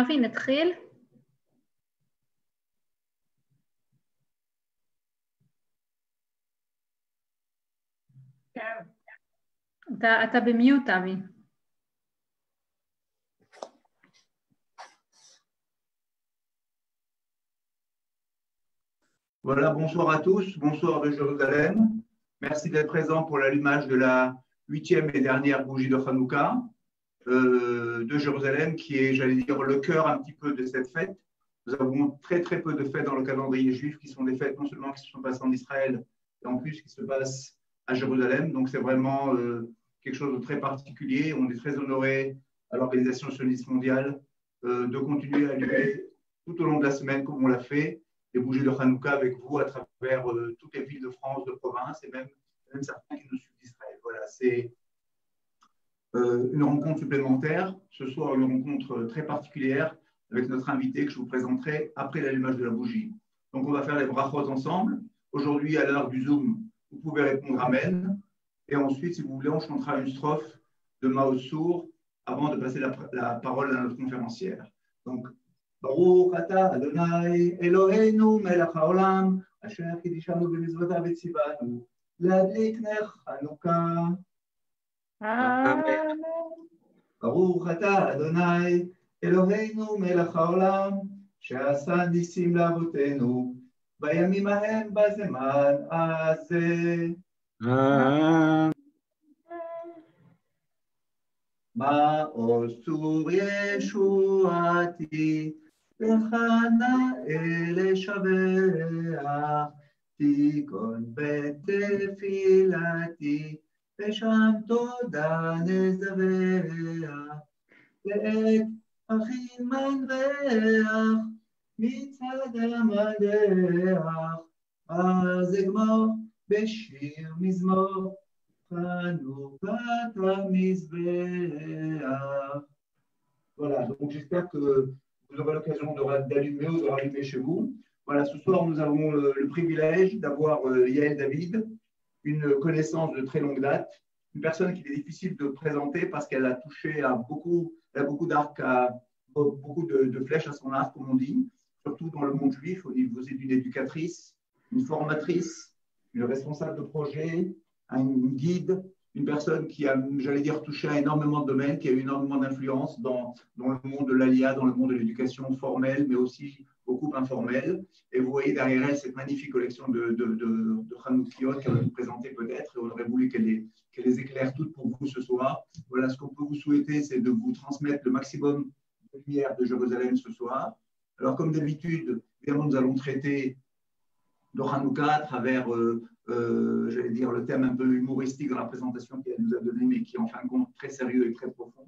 אבי, נתחיל? כן. אתה במיוט, אבי. Voilà, bonsoir à tous, bonsoir de Jérusalem. Merci d'être présents pour l'allumage de la 8e et dernière bougie de Hanouka de Jérusalem, qui est, j'allais dire, le cœur un petit peu de cette fête. Nous avons très très peu de fêtes dans le calendrier juif qui sont des fêtes non seulement qui se sont passées en Israël, et en plus qui se passent à Jérusalem. Donc c'est vraiment quelque chose de très particulier. On est très honoré à l'Organisation sioniste mondiale de continuer à allumer tout au long de la semaine comme on l'a fait, les bougies de Hanouka avec vous à travers toutes les villes de France, de province et même certains qui nous suivent d'Israël. Voilà, c'est une rencontre supplémentaire. Ce soir, une rencontre très particulière avec notre invité que je vous présenterai après l'allumage de la bougie. Donc, on va faire les brachot ensemble. Aujourd'hui, à l'heure du Zoom, vous pouvez répondre Amen. Et ensuite, si vous voulez, on chantera une strophe de Mao Sour avant de passer la parole à notre conférencière. Donc, ברוך אתה אדוני אלוהינו מלך העולם אשר קידשנו במצוותיו וציוונו להדליק נר חנוכה. אמן. ברוך אתה אדוני אלוהינו מלך העולם שעשה ניסים לאבותינו בימים ההם בזמן הזה. מעוז צור ישועתי לך נאה לשבח, תיכון בתפילתי, ושם תודה נזבח. ואת אחי מנבח, מצד המדח, אז אגמור בשיר מזמור, חנוכת המזבח. Voilà, donc j'espère que vous aurez l'occasion d'allumer ou de rallumer chez vous. Voilà, ce soir, nous avons le privilège d'avoir Yael David, une connaissance de très longue date, une personne qu'il est difficile de présenter parce qu'elle a touché à beaucoup, elle a beaucoup d'arcs, beaucoup de flèches à son arc, comme on dit, surtout dans le monde juif. Au niveau, c'est une éducatrice, une formatrice, une responsable de projet, une guide, une personne qui a, j'allais dire, touché à énormément de domaines, qui a eu énormément d'influence dans le monde de l'ALIA, dans le monde de l'éducation formelle, mais aussi beaucoup informelle. Et vous voyez derrière elle cette magnifique collection de Hanoukiot qu'elle va nous présenter peut-être, et on aurait voulu qu'elle les éclaire toutes pour vous ce soir. Voilà, ce qu'on peut vous souhaiter, c'est de vous transmettre le maximum de lumière de Jérusalem ce soir. Alors, comme d'habitude, évidemment, nous allons traiter de Hanouka à travers, j'allais dire, le thème un peu humoristique dans la présentation qu'elle nous a donnée, mais qui est en fin de compte très sérieux et très profond.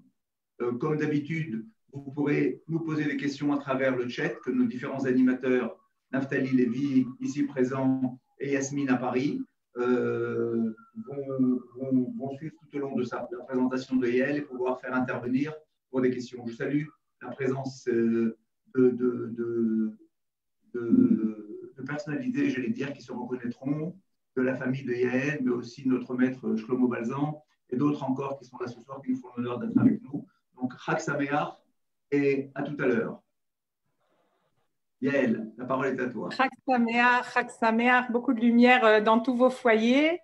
Comme d'habitude, vous pourrez nous poser des questions à travers le chat que nos différents animateurs, Naftali Lévy, ici présent, et Yasmine à Paris, vont suivre tout au long de la présentation de Yael et pouvoir faire intervenir pour des questions. Je salue la présence de personnalités, j'allais dire, qui se reconnaîtront, de la famille de Yael, mais aussi notre maître Shlomo Balzan et d'autres encore qui sont là ce soir, qui nous font l'honneur d'être avec nous. Donc, Chag Sameach et à tout à l'heure. Yael, la parole est à toi. Chag Sameach, beaucoup de lumière dans tous vos foyers.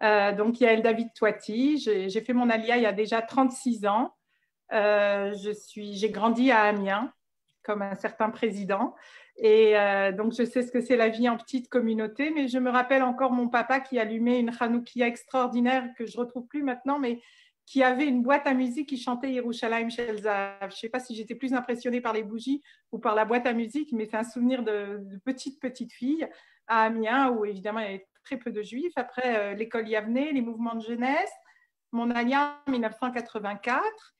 Donc, Yael David Touati, j'ai fait mon alia il y a déjà 36 ans. J'ai grandi à Amiens, comme un certain président. Et donc, je sais ce que c'est la vie en petite communauté, mais je me rappelle encore mon papa qui allumait une Hanoukia extraordinaire que je ne retrouve plus maintenant, mais qui avait une boîte à musique qui chantait Yerushalayim Shel Zahav. Je ne sais pas si j'étais plus impressionnée par les bougies ou par la boîte à musique, mais c'est un souvenir de petite fille à Amiens, où évidemment il y avait très peu de juifs. Après, l'école Yavneh, les mouvements de jeunesse, mon alia en 1984,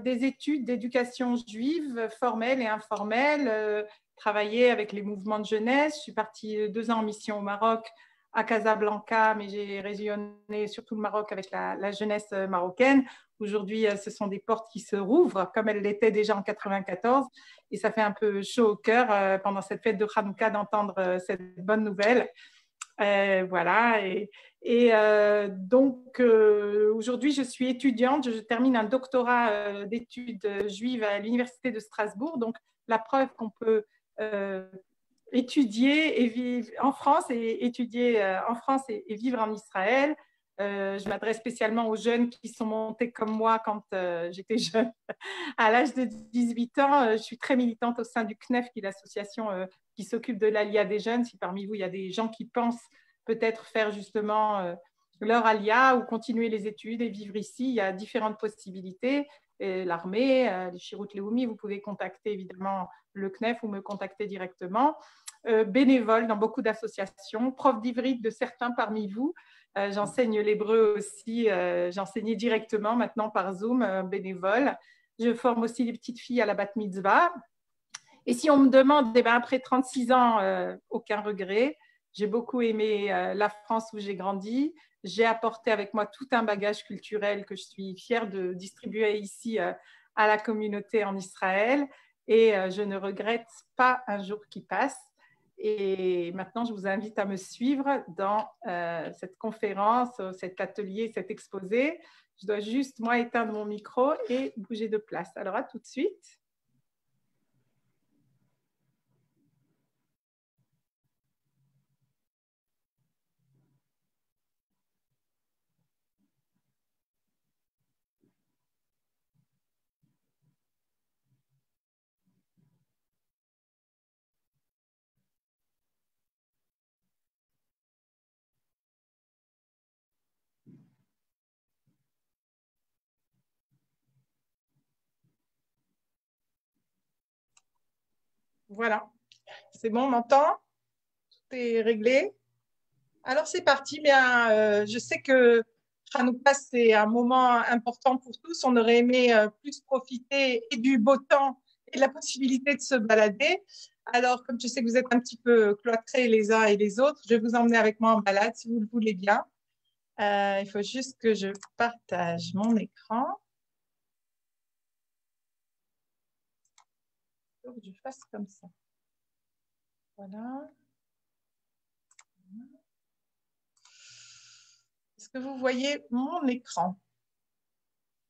des études d'éducation juive formelle et informelle, travaillé avec les mouvements de jeunesse. Je suis partie 2 ans en mission au Maroc, à Casablanca, mais j'ai rayonné surtout le Maroc avec la jeunesse marocaine. Aujourd'hui, ce sont des portes qui se rouvrent, comme elles l'étaient déjà en 94. Et ça fait un peu chaud au cœur pendant cette fête de Hanouka d'entendre cette bonne nouvelle. Voilà. Donc, aujourd'hui, je suis étudiante. Je termine un doctorat d'études juives à l'Université de Strasbourg. Donc, la preuve qu'on peut étudier et vivre en France et étudier en France et vivre en Israël. Je m'adresse spécialement aux jeunes qui sont montés comme moi quand j'étais jeune. À l'âge de 18 ans, je suis très militante au sein du CNEF, qui est l'association qui s'occupe de l'Alia des jeunes. Si parmi vous, il y a des gens qui pensent peut-être faire justement leur Alia ou continuer les études et vivre ici, il y a différentes possibilités. L'armée, les Shirut Leumi, vous pouvez contacter évidemment le CNEF ou me contacter directement. Bénévole dans beaucoup d'associations, prof d'ivrit de certains parmi vous. J'enseigne l'hébreu aussi, j'enseignais directement maintenant par Zoom, bénévole. Je forme aussi les petites filles à la bat mitzvah. Et si on me demande, eh bien, après 36 ans, aucun regret. J'ai beaucoup aimé la France où j'ai grandi. J'ai apporté avec moi tout un bagage culturel que je suis fière de distribuer ici à la communauté en Israël. Et je ne regrette pas un jour qui passe. Et maintenant, je vous invite à me suivre dans cette conférence, cet atelier, cet exposé. Je dois juste, moi, éteindre mon micro et bouger de place. Alors, à tout de suite. Voilà, c'est bon, on m'entend? Tout est réglé. Alors, c'est parti. Bien, je sais que Hanouka, c'est un moment important pour tous. On aurait aimé plus profiter et du beau temps et de la possibilité de se balader. Alors, comme je sais que vous êtes un petit peu cloîtrés les uns et les autres, je vais vous emmener avec moi en balade si vous le voulez bien. Il faut juste que je partage mon écran. Il faut que je fasse comme ça. Voilà. Est-ce que vous voyez mon écran?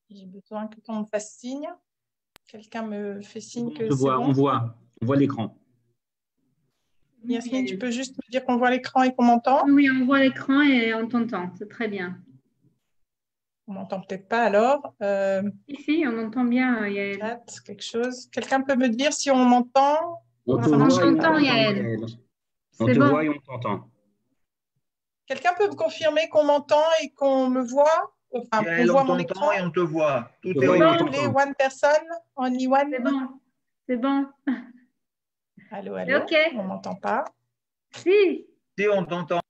J'ai besoin que tout le monde fasse signe. Quelqu'un me fait signe que c'est bon. On voit l'écran. Yasmine, tu peux juste me dire qu'on voit l'écran et qu'on m'entend? Oui, on voit l'écran et on t'entend. C'est très bien. On m'entend peut-être pas alors. Ici, on entend bien, Yael. Chat, quelque chose. Quelqu'un peut me dire si on m'entend? On te voit et on t'entend, t'entend, Yael. Yael. On C'est te bon. voit et on t'entend. Quelqu'un peut me confirmer qu'on m'entend et qu'on me voit? Enfin, qu'on Yael, voit on mon écran? t'entend et on te voit. Tout te est voit et on OK. t'entend. Only one person? Only one? C'est bon. C'est bon. Allô, C'est allô? OK. On m'entend pas? Si. Si, on t'entend.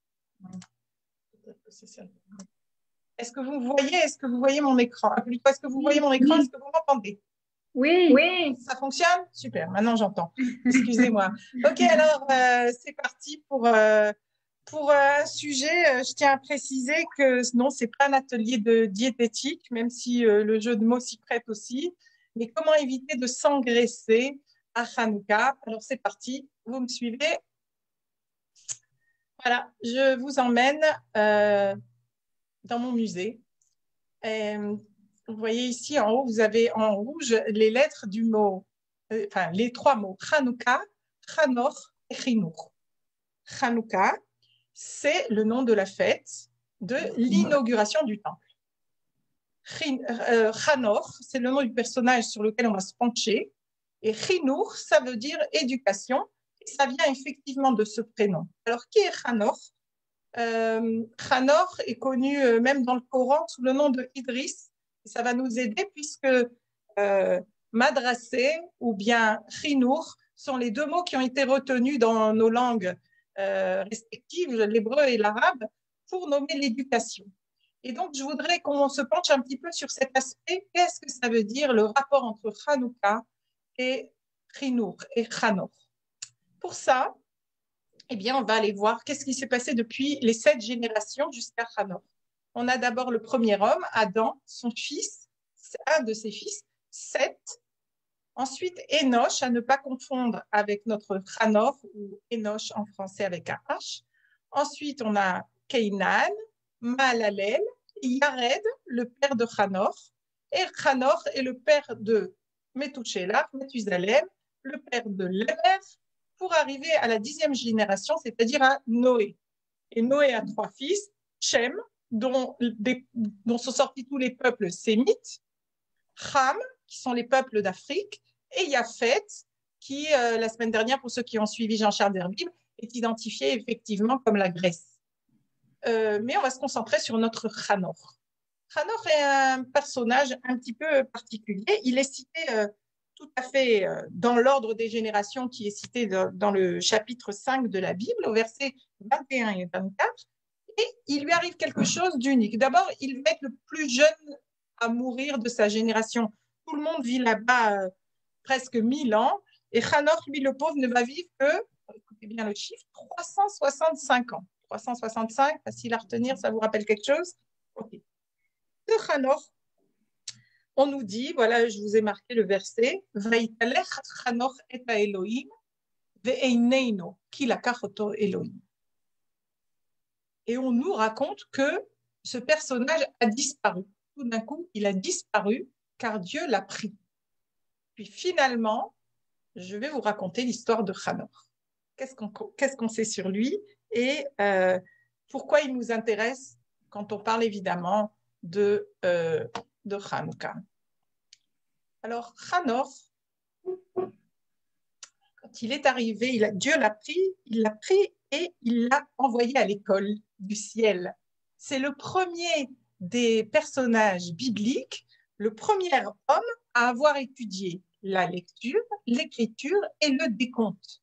Est-ce que vous voyez? Est-ce que vous voyez mon écran? Plutôt, est-ce que vous voyez mon écran? Oui. Est-ce que vous m'entendez? Oui. Oui, ça fonctionne? Super, maintenant j'entends. Excusez-moi. OK, alors c'est parti pour un sujet. Je tiens à préciser que non, ce n'est pas un atelier de diététique, même si le jeu de mots s'y prête aussi. Mais comment éviter de s'engraisser à Hanouka? Alors c'est parti, vous me suivez? Voilà, je vous emmène dans mon musée. Vous voyez ici en haut, vous avez en rouge les lettres du mot, enfin les trois mots Hanouka, Hanor et Chinour. Hanouka, c'est le nom de la fête de l'inauguration du temple. Hanor, c'est le nom du personnage sur lequel on va se pencher. Et Chinour, ça veut dire éducation. Et ça vient effectivement de ce prénom. Alors, qui est Hanor? Hanor est connu même dans le Coran sous le nom de Idriss. Et ça va nous aider puisque madrassé ou bien chinour sont les deux mots qui ont été retenus dans nos langues respectives, l'hébreu et l'arabe, pour nommer l'éducation. Et donc, je voudrais qu'on se penche un petit peu sur cet aspect. Qu'est-ce que ça veut dire le rapport entre Hanouka et chinour et Hanor? Pour ça, eh bien, on va aller voir qu'est-ce qui s'est passé depuis les 7 générations jusqu'à Hanor. On a d'abord le premier homme, Adam, son fils, un de ses fils, Seth. Ensuite, Enoch, à ne pas confondre avec notre Hanor ou Enoch en français avec un H. Ensuite, on a Keinan, Mahalalel, Yared, le père de Hanor, et Hanor est le père de Methuselah, Methusalem, le père de Lémer, pour arriver à la 10e génération, c'est-à-dire à Noé. Et Noé a 3 fils, Shem, dont sont sortis tous les peuples sémites, Ham, qui sont les peuples d'Afrique, et Yaphet, qui, la semaine dernière, pour ceux qui ont suivi Jean-Charles Derbib, est identifié effectivement comme la Grèce. Mais on va se concentrer sur notre Hanor. Hanor est un personnage un petit peu particulier. Il est cité tout à fait dans l'ordre des générations qui est cité dans le chapitre 5 de la Bible, au verset 21 et 24. Et il lui arrive quelque chose d'unique. D'abord, il va être le plus jeune à mourir de sa génération. Tout le monde vit là-bas presque 1000 ans. Et Hanor, lui, le pauvre, ne va vivre que, écoutez bien le chiffre, 365 ans. 365, facile à retenir, ça vous rappelle quelque chose? Ok. De Hanor, on nous dit, voilà, je vous ai marqué le verset, Vaitalech Hanor et Elohim, ve'eineino ki lakachoto Elohim. Et on nous raconte que ce personnage a disparu. Tout d'un coup, il a disparu car Dieu l'a pris. Puis finalement, je vais vous raconter l'histoire de Hanor. Qu'est-ce qu'on sait sur lui et pourquoi il nous intéresse quand on parle évidemment de Hanouka. Alors, Hanor, quand il est arrivé, Dieu l'a pris et il l'a envoyé à l'école du ciel. C'est le premier des personnages bibliques, le premier homme à avoir étudié la lecture, l'écriture et le décompte.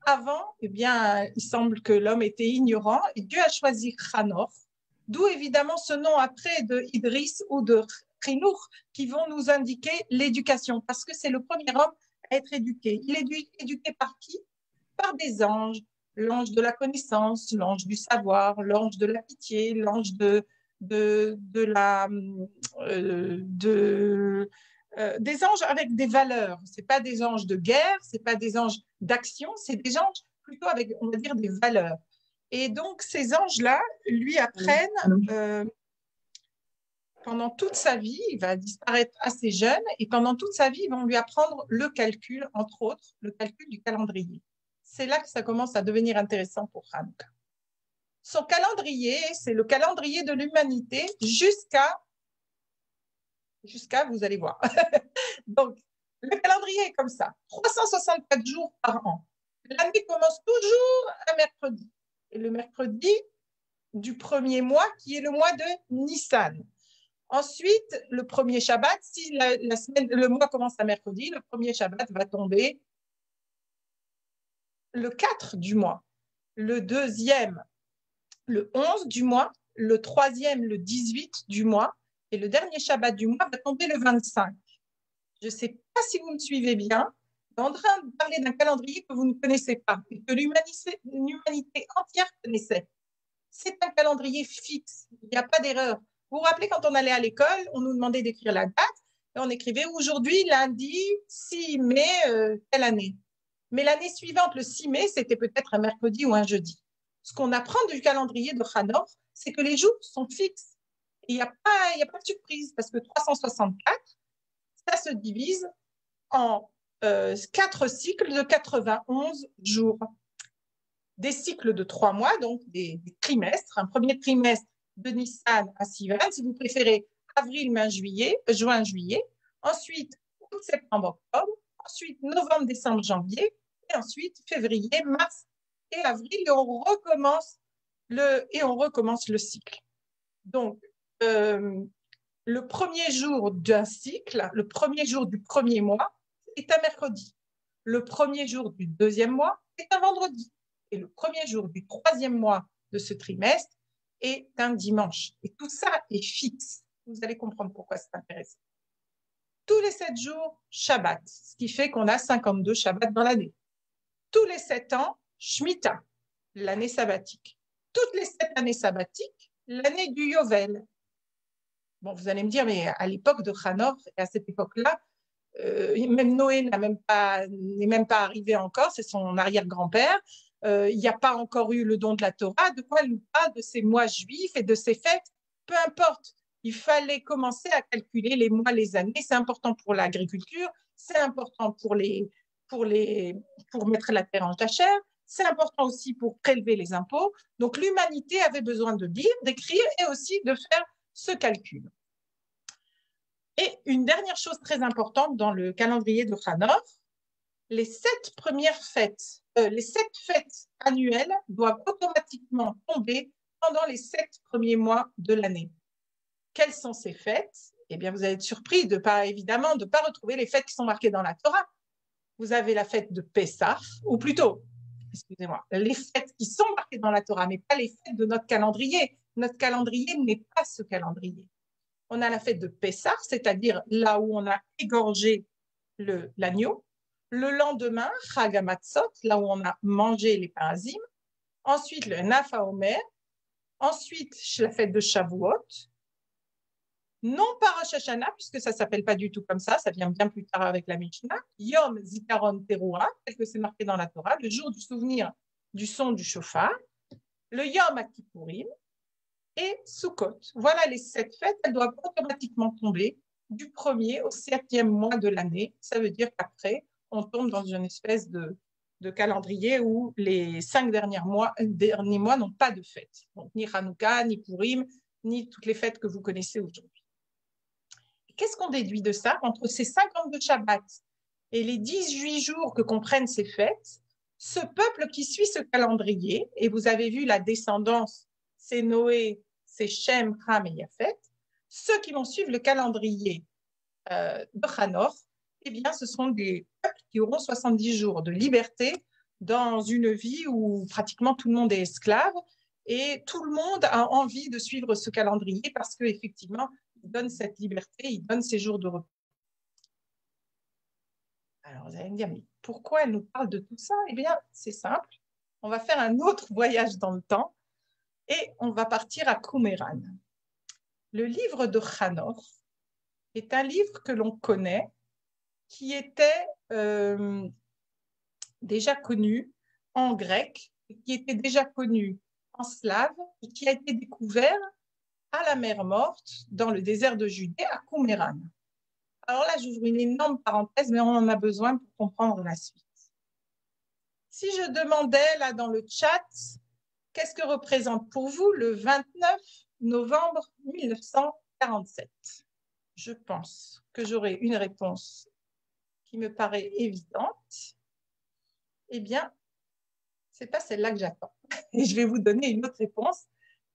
Avant, eh bien, il semble que l'homme était ignorant et Dieu a choisi Hanor, d'où évidemment ce nom après de Idriss ou de Khinour qui vont nous indiquer l'éducation, parce que c'est le premier homme à être éduqué. Il est éduqué par qui? Par des anges, l'ange de la connaissance, l'ange du savoir, l'ange de la pitié, l'ange des anges avec des valeurs. Ce n'est pas des anges de guerre, ce n'est pas des anges d'action, c'est des anges plutôt avec, on va dire, des valeurs. Et donc, ces anges-là lui apprennent pendant toute sa vie, il va disparaître assez jeune, et pendant toute sa vie, ils vont lui apprendre le calcul, entre autres, le calcul du calendrier. C'est là que ça commence à devenir intéressant pour Hanouka. Son calendrier, c'est le calendrier de l'humanité jusqu'à, vous allez voir. Donc, le calendrier est comme ça, 364 jours par an. L'année commence toujours un mercredi. Et le mercredi du premier mois, qui est le mois de Nissan. Ensuite, le premier Shabbat, si le mois commence à mercredi, le premier Shabbat va tomber le 4 du mois, le deuxième, le 11 du mois, le troisième, le 18 du mois, et le dernier Shabbat du mois va tomber le 25. Je ne sais pas si vous me suivez bien, on est en train de parler d'un calendrier que vous ne connaissez pas, et que l'humanité entière connaissait. C'est un calendrier fixe, il n'y a pas d'erreur. Vous vous rappelez, quand on allait à l'école, on nous demandait d'écrire la date, et on écrivait aujourd'hui, lundi, 6 mai, telle année. Mais l'année suivante, le 6 mai, c'était peut-être un mercredi ou un jeudi. Ce qu'on apprend du calendrier de Hanor, c'est que les jours sont fixes. Il n'y a pas de surprise, parce que 364, ça se divise en 4 cycles de 91 jours. Des cycles de 3 mois, donc des trimestres. Un premier trimestre de Nissan à Sivan, si vous préférez, avril, mai, juin, juillet. Ensuite, août, septembre, octobre. Ensuite, novembre, décembre, janvier. Et ensuite, février, mars et avril. Et on recommence le cycle. Donc, le premier jour d'un cycle, le premier jour du premier mois, est un mercredi. Le premier jour du deuxième mois est un vendredi. Et le premier jour du troisième mois de ce trimestre est un dimanche. Et tout ça est fixe. Vous allez comprendre pourquoi c'est intéressant. Tous les 7 jours, Shabbat, ce qui fait qu'on a 52 Shabbats dans l'année. Tous les 7 ans, Shemitah, l'année sabbatique. Toutes les 7 années sabbatiques, l'année du Yovel. Bon, vous allez me dire, mais à l'époque de Hanor, et à cette époque-là, même Noé n'est même pas arrivé encore, c'est son arrière-grand-père. il n'y a pas encore eu le don de la Torah. De quoi elle nous parle? De ces mois juifs et de ces fêtes? Peu importe. Il fallait commencer à calculer les mois, les années. C'est important pour l'agriculture, c'est important pour mettre la terre en jachère, c'est important aussi pour prélever les impôts. Donc l'humanité avait besoin de lire, d'écrire et aussi de faire ce calcul. Et une dernière chose très importante dans le calendrier de Hanor, les 7 fêtes annuelles doivent automatiquement tomber pendant les 7 premiers mois de l'année. Quelles sont ces fêtes? Eh bien, vous allez être surpris évidemment de ne pas retrouver les fêtes qui sont marquées dans la Torah. Vous avez la fête de Pessah, ou plutôt, excusez-moi, les fêtes qui sont marquées dans la Torah, mais pas les fêtes de notre calendrier. Notre calendrier n'est pas ce calendrier. On a la fête de Pessah, c'est-à-dire là où on a égorgé l'agneau. Le lendemain, Chag HaMatzot, là où on a mangé les parazim. Ensuite, le Naf HaOmer. Ensuite, la fête de Shavuot. Non pas Rosh Hashanah, puisque ça ne s'appelle pas du tout comme ça vient bien plus tard avec la Mishnah. Yom Zikaron Teruah, tel que c'est marqué dans la Torah, le jour du souvenir du son du shofar. Le Yom HaKippourim et Sukkot. Voilà les 7 fêtes, elles doivent automatiquement tomber du 1er au 7e mois de l'année. Ça veut dire qu'après, on tombe dans une espèce de calendrier où les 5 derniers mois n'ont pas de fête. Donc, ni Hanouka, ni Purim, ni toutes les fêtes que vous connaissez aujourd'hui. Qu'est-ce qu'on déduit de ça? Entre ces 52 Shabbats et les 18 jours que comprennent ces fêtes, ce peuple qui suit ce calendrier, et vous avez vu la descendance, c'est Noé, c'est Shem, Ham et Yafet, ceux qui vont suivre le calendrier de Hanor, eh bien, ce seront des peuples qui auront 70 jours de liberté dans une vie où pratiquement tout le monde est esclave et tout le monde a envie de suivre ce calendrier parce qu'effectivement, il donne cette liberté, il donne ces jours de repos. Alors, vous allez me dire, mais pourquoi elle nous parle de tout ça? Eh bien, c'est simple. On va faire un autre voyage dans le temps et on va partir à Qumran. Le livre de Hanor est un livre que l'on connaît, qui était déjà connu en grec, qui était déjà connu en slave et qui a été découvert à la mer Morte, dans le désert de Judée, à Qumran. Alors là, j'ouvre une énorme parenthèse, mais on en a besoin pour comprendre la suite. Si je demandais là dans le chat, qu'est-ce que représente pour vous le 29 novembre 1947? Je pense que j'aurai une réponse qui me paraît évidente. Eh bien, ce n'est pas celle-là que j'attends. Et je vais vous donner une autre réponse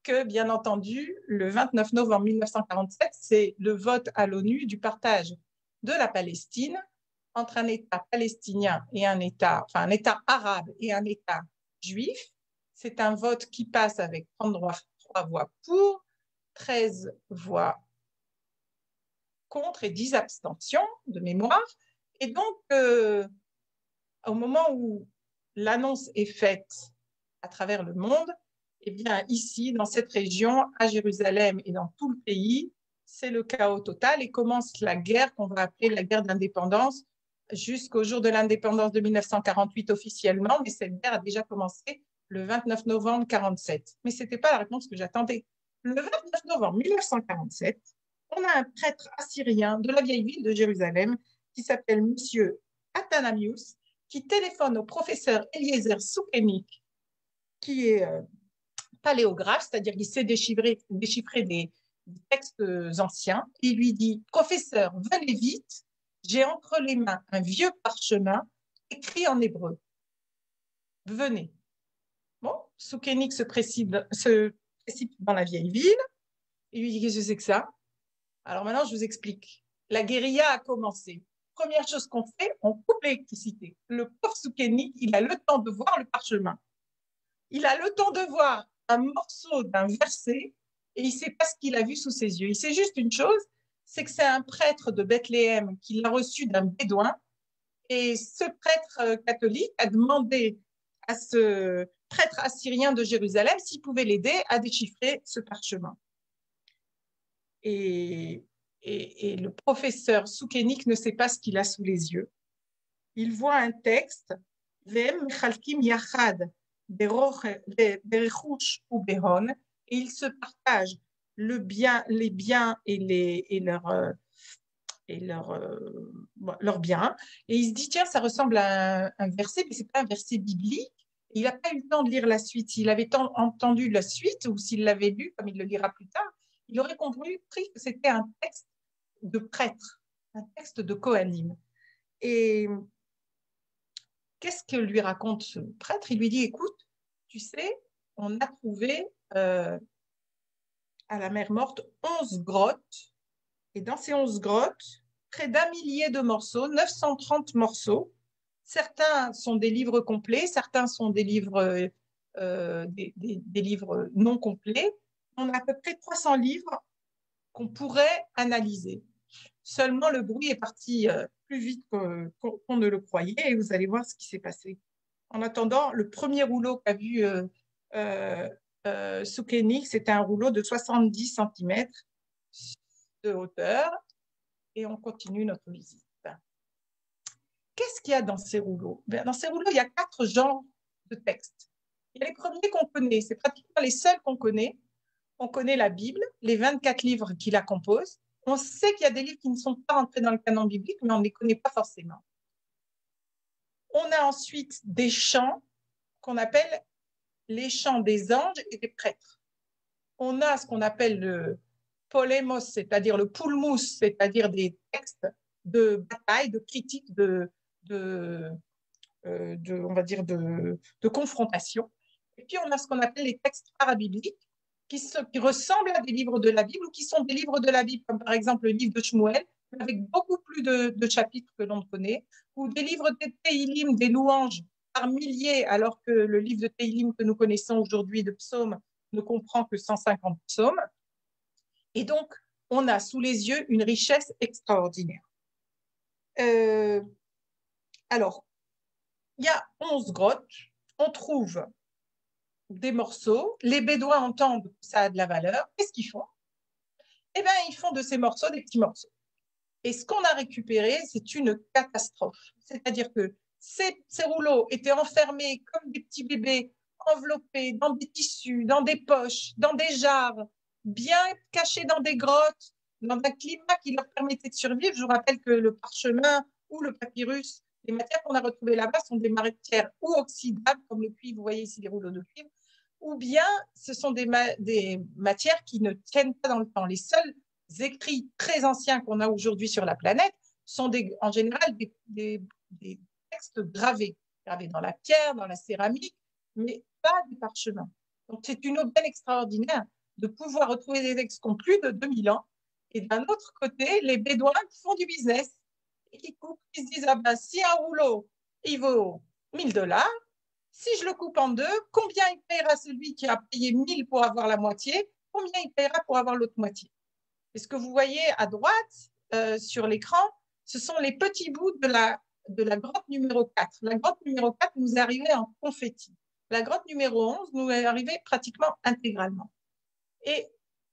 que, bien entendu, le 29 novembre 1947, c'est le vote à l'ONU du partage de la Palestine entre un État palestinien et un État arabe et un État juif. C'est un vote qui passe avec 33 voix pour, 13 voix contre et 10 abstentions de mémoire. Et donc, au moment où l'annonce est faite à travers le monde, eh bien, ici, dans cette région, à Jérusalem et dans tout le pays, c'est le chaos total et commence la guerre qu'on va appeler la guerre d'indépendance jusqu'au jour de l'indépendance de 1948 officiellement, mais cette guerre a déjà commencé le 29 novembre 1947. Mais ce n'était pas la réponse que j'attendais. Le 29 novembre 1947, on a un prêtre assyrien de la vieille ville de Jérusalem qui s'appelle Monsieur Athanamius, qui téléphone au professeur Eliezer Soukenik, qui est paléographe, c'est-à-dire qu'il sait déchiffrer des textes anciens. Il lui dit « Professeur, venez vite, j'ai entre les mains un vieux parchemin écrit en hébreu. Venez. » Bon, Soukenik se précipite dans la vieille ville. Il lui dit « Qu'est-ce que c'est que ça ?» Alors maintenant, je vous explique. La guérilla a commencé. Première chose qu'on fait, on coupe l'électricité. Le pauvre Soukenik, il a le temps de voir le parchemin. Il a le temps de voir un morceau d'un verset et il ne sait pas ce qu'il a vu sous ses yeux. Il sait juste une chose, c'est que c'est un prêtre de Bethléem qui l'a reçu d'un bédouin et ce prêtre catholique a demandé à ce prêtre assyrien de Jérusalem s'il pouvait l'aider à déchiffrer ce parchemin. Et le professeur Soukenik ne sait pas ce qu'il a sous les yeux. Il voit un texte, Vem Mechalkim Yachad, Berechush ou Behon, et ils se partagent les biens leurs biens. Et il se dit, tiens, ça ressemble à un verset, mais ce n'est pas un verset biblique. Il n'a pas eu le temps de lire la suite. S'il avait entendu la suite, ou s'il l'avait lu, comme il le lira plus tard, il aurait compris que c'était un texte de prêtre, un texte de Kohanim. Et qu'est-ce que lui raconte ce prêtre? Il lui dit, écoute, tu sais, on a trouvé à la mer Morte 11 grottes, et dans ces 11 grottes, près d'1 millier de morceaux, 930 morceaux. Certains sont des livres complets, certains sont des livres, des livres non complets. On a à peu près 300 livres qu'on pourrait analyser. Seulement, le bruit est parti plus vite qu'on ne le croyait, et vous allez voir ce qui s'est passé. En attendant, le premier rouleau qu'a vu Soukenik, c'était un rouleau de 70 cm de hauteur, et on continue notre visite. Qu'est-ce qu'il y a dans ces rouleaux? Dans ces rouleaux, il y a 4 genres de textes. Il y a les premiers qu'on connaît, c'est pratiquement les seuls qu'on connaît. On connaît la Bible, les 24 livres qui la composent. On sait qu'il y a des livres qui ne sont pas rentrés dans le canon biblique, mais on ne les connaît pas forcément. On a ensuite des chants qu'on appelle les chants des anges et des prêtres. On a ce qu'on appelle le polémos, c'est-à-dire le pulmus, c'est-à-dire des textes de bataille, de critique, on va dire de confrontation. Et puis on a ce qu'on appelle les textes parabibliques, qui ressemblent à des livres de la Bible ou qui sont des livres de la Bible, comme par exemple le livre de Shmuel, avec beaucoup plus de chapitres que l'on connaît, ou des livres de Tehillim, des louanges par milliers, alors que le livre de Tehillim que nous connaissons aujourd'hui de psaumes ne comprend que 150 psaumes. Et donc, on a sous les yeux une richesse extraordinaire. Alors, il y a 11 grottes, on trouve des morceaux, les Bédouins entendent que ça a de la valeur, qu'est-ce qu'ils font? Eh bien, ils font de ces morceaux des petits morceaux. Et ce qu'on a récupéré, c'est une catastrophe. C'est-à-dire que ces rouleaux étaient enfermés comme des petits bébés, enveloppés dans des tissus, dans des poches, dans des jarres, bien cachés dans des grottes, dans un climat qui leur permettait de survivre. Je vous rappelle que le parchemin ou le papyrus, les matières qu'on a retrouvées là-bas sont des matières ou oxydables, comme le cuivre, vous voyez ici les rouleaux de cuivre, ou bien ce sont des matières qui ne tiennent pas dans le temps. Les seuls écrits très anciens qu'on a aujourd'hui sur la planète sont en général des textes gravés dans la pierre, dans la céramique, mais pas du parchemin. Donc c'est une aubaine extraordinaire de pouvoir retrouver des textes qui ont plus de 2000 ans, et d'un autre côté, les Bédouins qui font du business et qui coupent, qui se disent, ah ben, si un rouleau, il vaut $1000, si je le coupe en deux, combien il paiera celui qui a payé 1000 pour avoir la moitié, combien il paiera pour avoir l'autre moitié? Et ce que vous voyez à droite sur l'écran, ce sont les petits bouts de la grotte numéro 4. La grotte numéro 4 nous est arrivée en confetti. La grotte numéro 11 nous est arrivée pratiquement intégralement. Et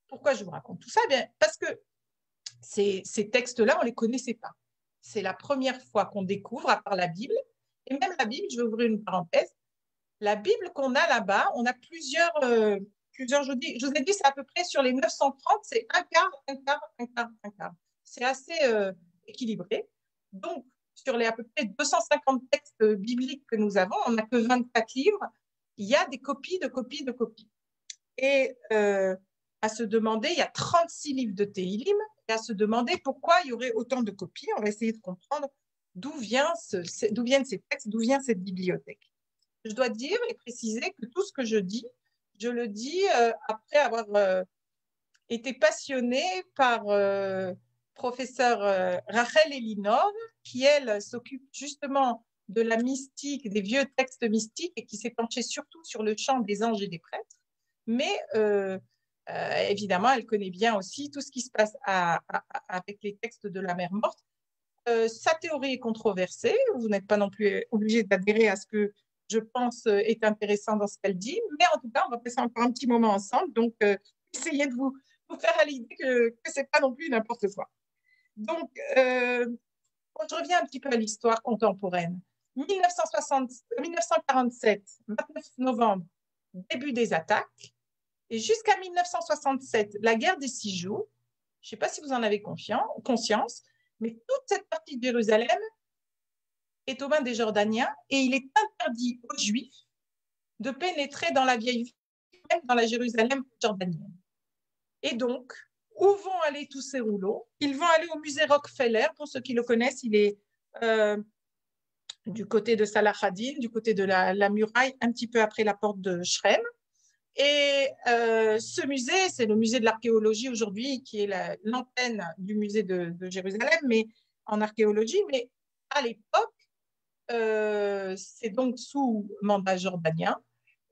pourquoi je vous raconte tout ça? Bien, parce que ces textes-là, on ne les connaissait pas. C'est la première fois qu'on découvre, à part la Bible, et même la Bible, je vais ouvrir une parenthèse, la Bible qu'on a là-bas, on a plusieurs je vous ai dit, c'est à peu près sur les 930, c'est un quart. C'est assez équilibré. Donc, sur les à peu près 250 textes bibliques que nous avons, on n'a que 24 livres, il y a des copies de copies de copies. Et à se demander, il y a 36 livres de Tehillim, et à se demander pourquoi il y aurait autant de copies. On va essayer de comprendre d'où viennent ces textes, d'où vient cette bibliothèque. Je dois dire et préciser que tout ce que je dis, je le dis après avoir été passionnée par professeur Rachel Elinov, qui, elle, s'occupe justement de la mystique, des vieux textes mystiques, et qui s'est penchée surtout sur le chant des anges et des prêtres. Mais évidemment, elle connaît bien aussi tout ce qui se passe avec les textes de la mer Morte. Sa théorie est controversée, vous n'êtes pas non plus obligé d'adhérer à ce que je pense est intéressant dans ce qu'elle dit, mais en tout cas, on va passer encore un petit moment ensemble, donc essayez de vous faire à l'idée que ce n'est pas non plus n'importe quoi. Donc, je reviens un petit peu à l'histoire contemporaine. 1947, 29 novembre, début des attaques. Et jusqu'à 1967, la guerre des 6 jours. Je ne sais pas si vous en avez conscience, mais toute cette partie de Jérusalem est aux mains des Jordaniens et il est interdit aux Juifs de pénétrer dans la vieille ville, même dans la Jérusalem jordanienne. Et donc, où vont aller tous ces rouleaux? Ils vont aller au musée Rockefeller. Pour ceux qui le connaissent, il est du côté de Salah ad-Din, du côté de la muraille, un petit peu après la porte de Shrem. Et ce musée, c'est le musée de l'archéologie aujourd'hui, qui est l'antenne du musée de Jérusalem, mais en archéologie. Mais à l'époque, c'est donc sous mandat jordanien.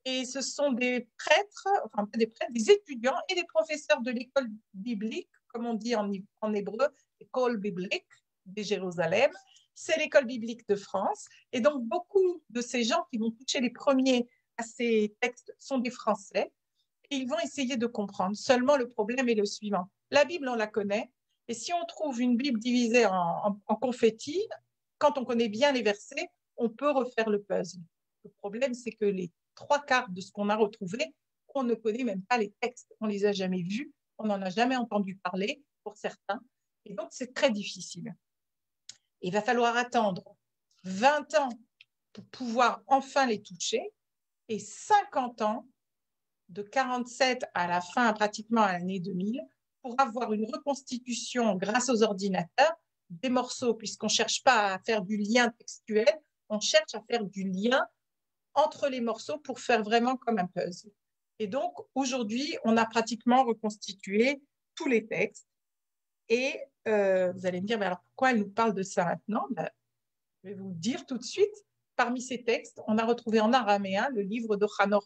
Et ce sont des prêtres, enfin pas des prêtres, des étudiants et des professeurs de l'école biblique, comme on dit en hébreu, l'école biblique de Jérusalem. C'est l'école biblique de France. Et donc, beaucoup de ces gens qui vont toucher les premiers à ces textes sont des Français. Et ils vont essayer de comprendre. Seulement, le problème est le suivant. La Bible, on la connaît. Et si on trouve une Bible divisée en confettis, quand on connaît bien les versets, on peut refaire le puzzle. Le problème, c'est que les 3/4 de ce qu'on a retrouvé, on ne connaît même pas les textes. On ne les a jamais vus. On n'en a jamais entendu parler pour certains. Et donc, c'est très difficile. Il va falloir attendre 20 ans pour pouvoir enfin les toucher et 50 ans, de 47 à la fin, pratiquement à l'année 2000, pour avoir une reconstitution grâce aux ordinateurs des morceaux, puisqu'on ne cherche pas à faire du lien textuel, on cherche à faire du lien entre les morceaux pour faire vraiment comme un puzzle. Et donc, aujourd'hui, on a pratiquement reconstitué tous les textes. Et vous allez me dire, mais alors pourquoi elle nous parle de ça maintenant? Je vais vous dire tout de suite. Parmi ces textes, on a retrouvé en araméen le livre de Hanor.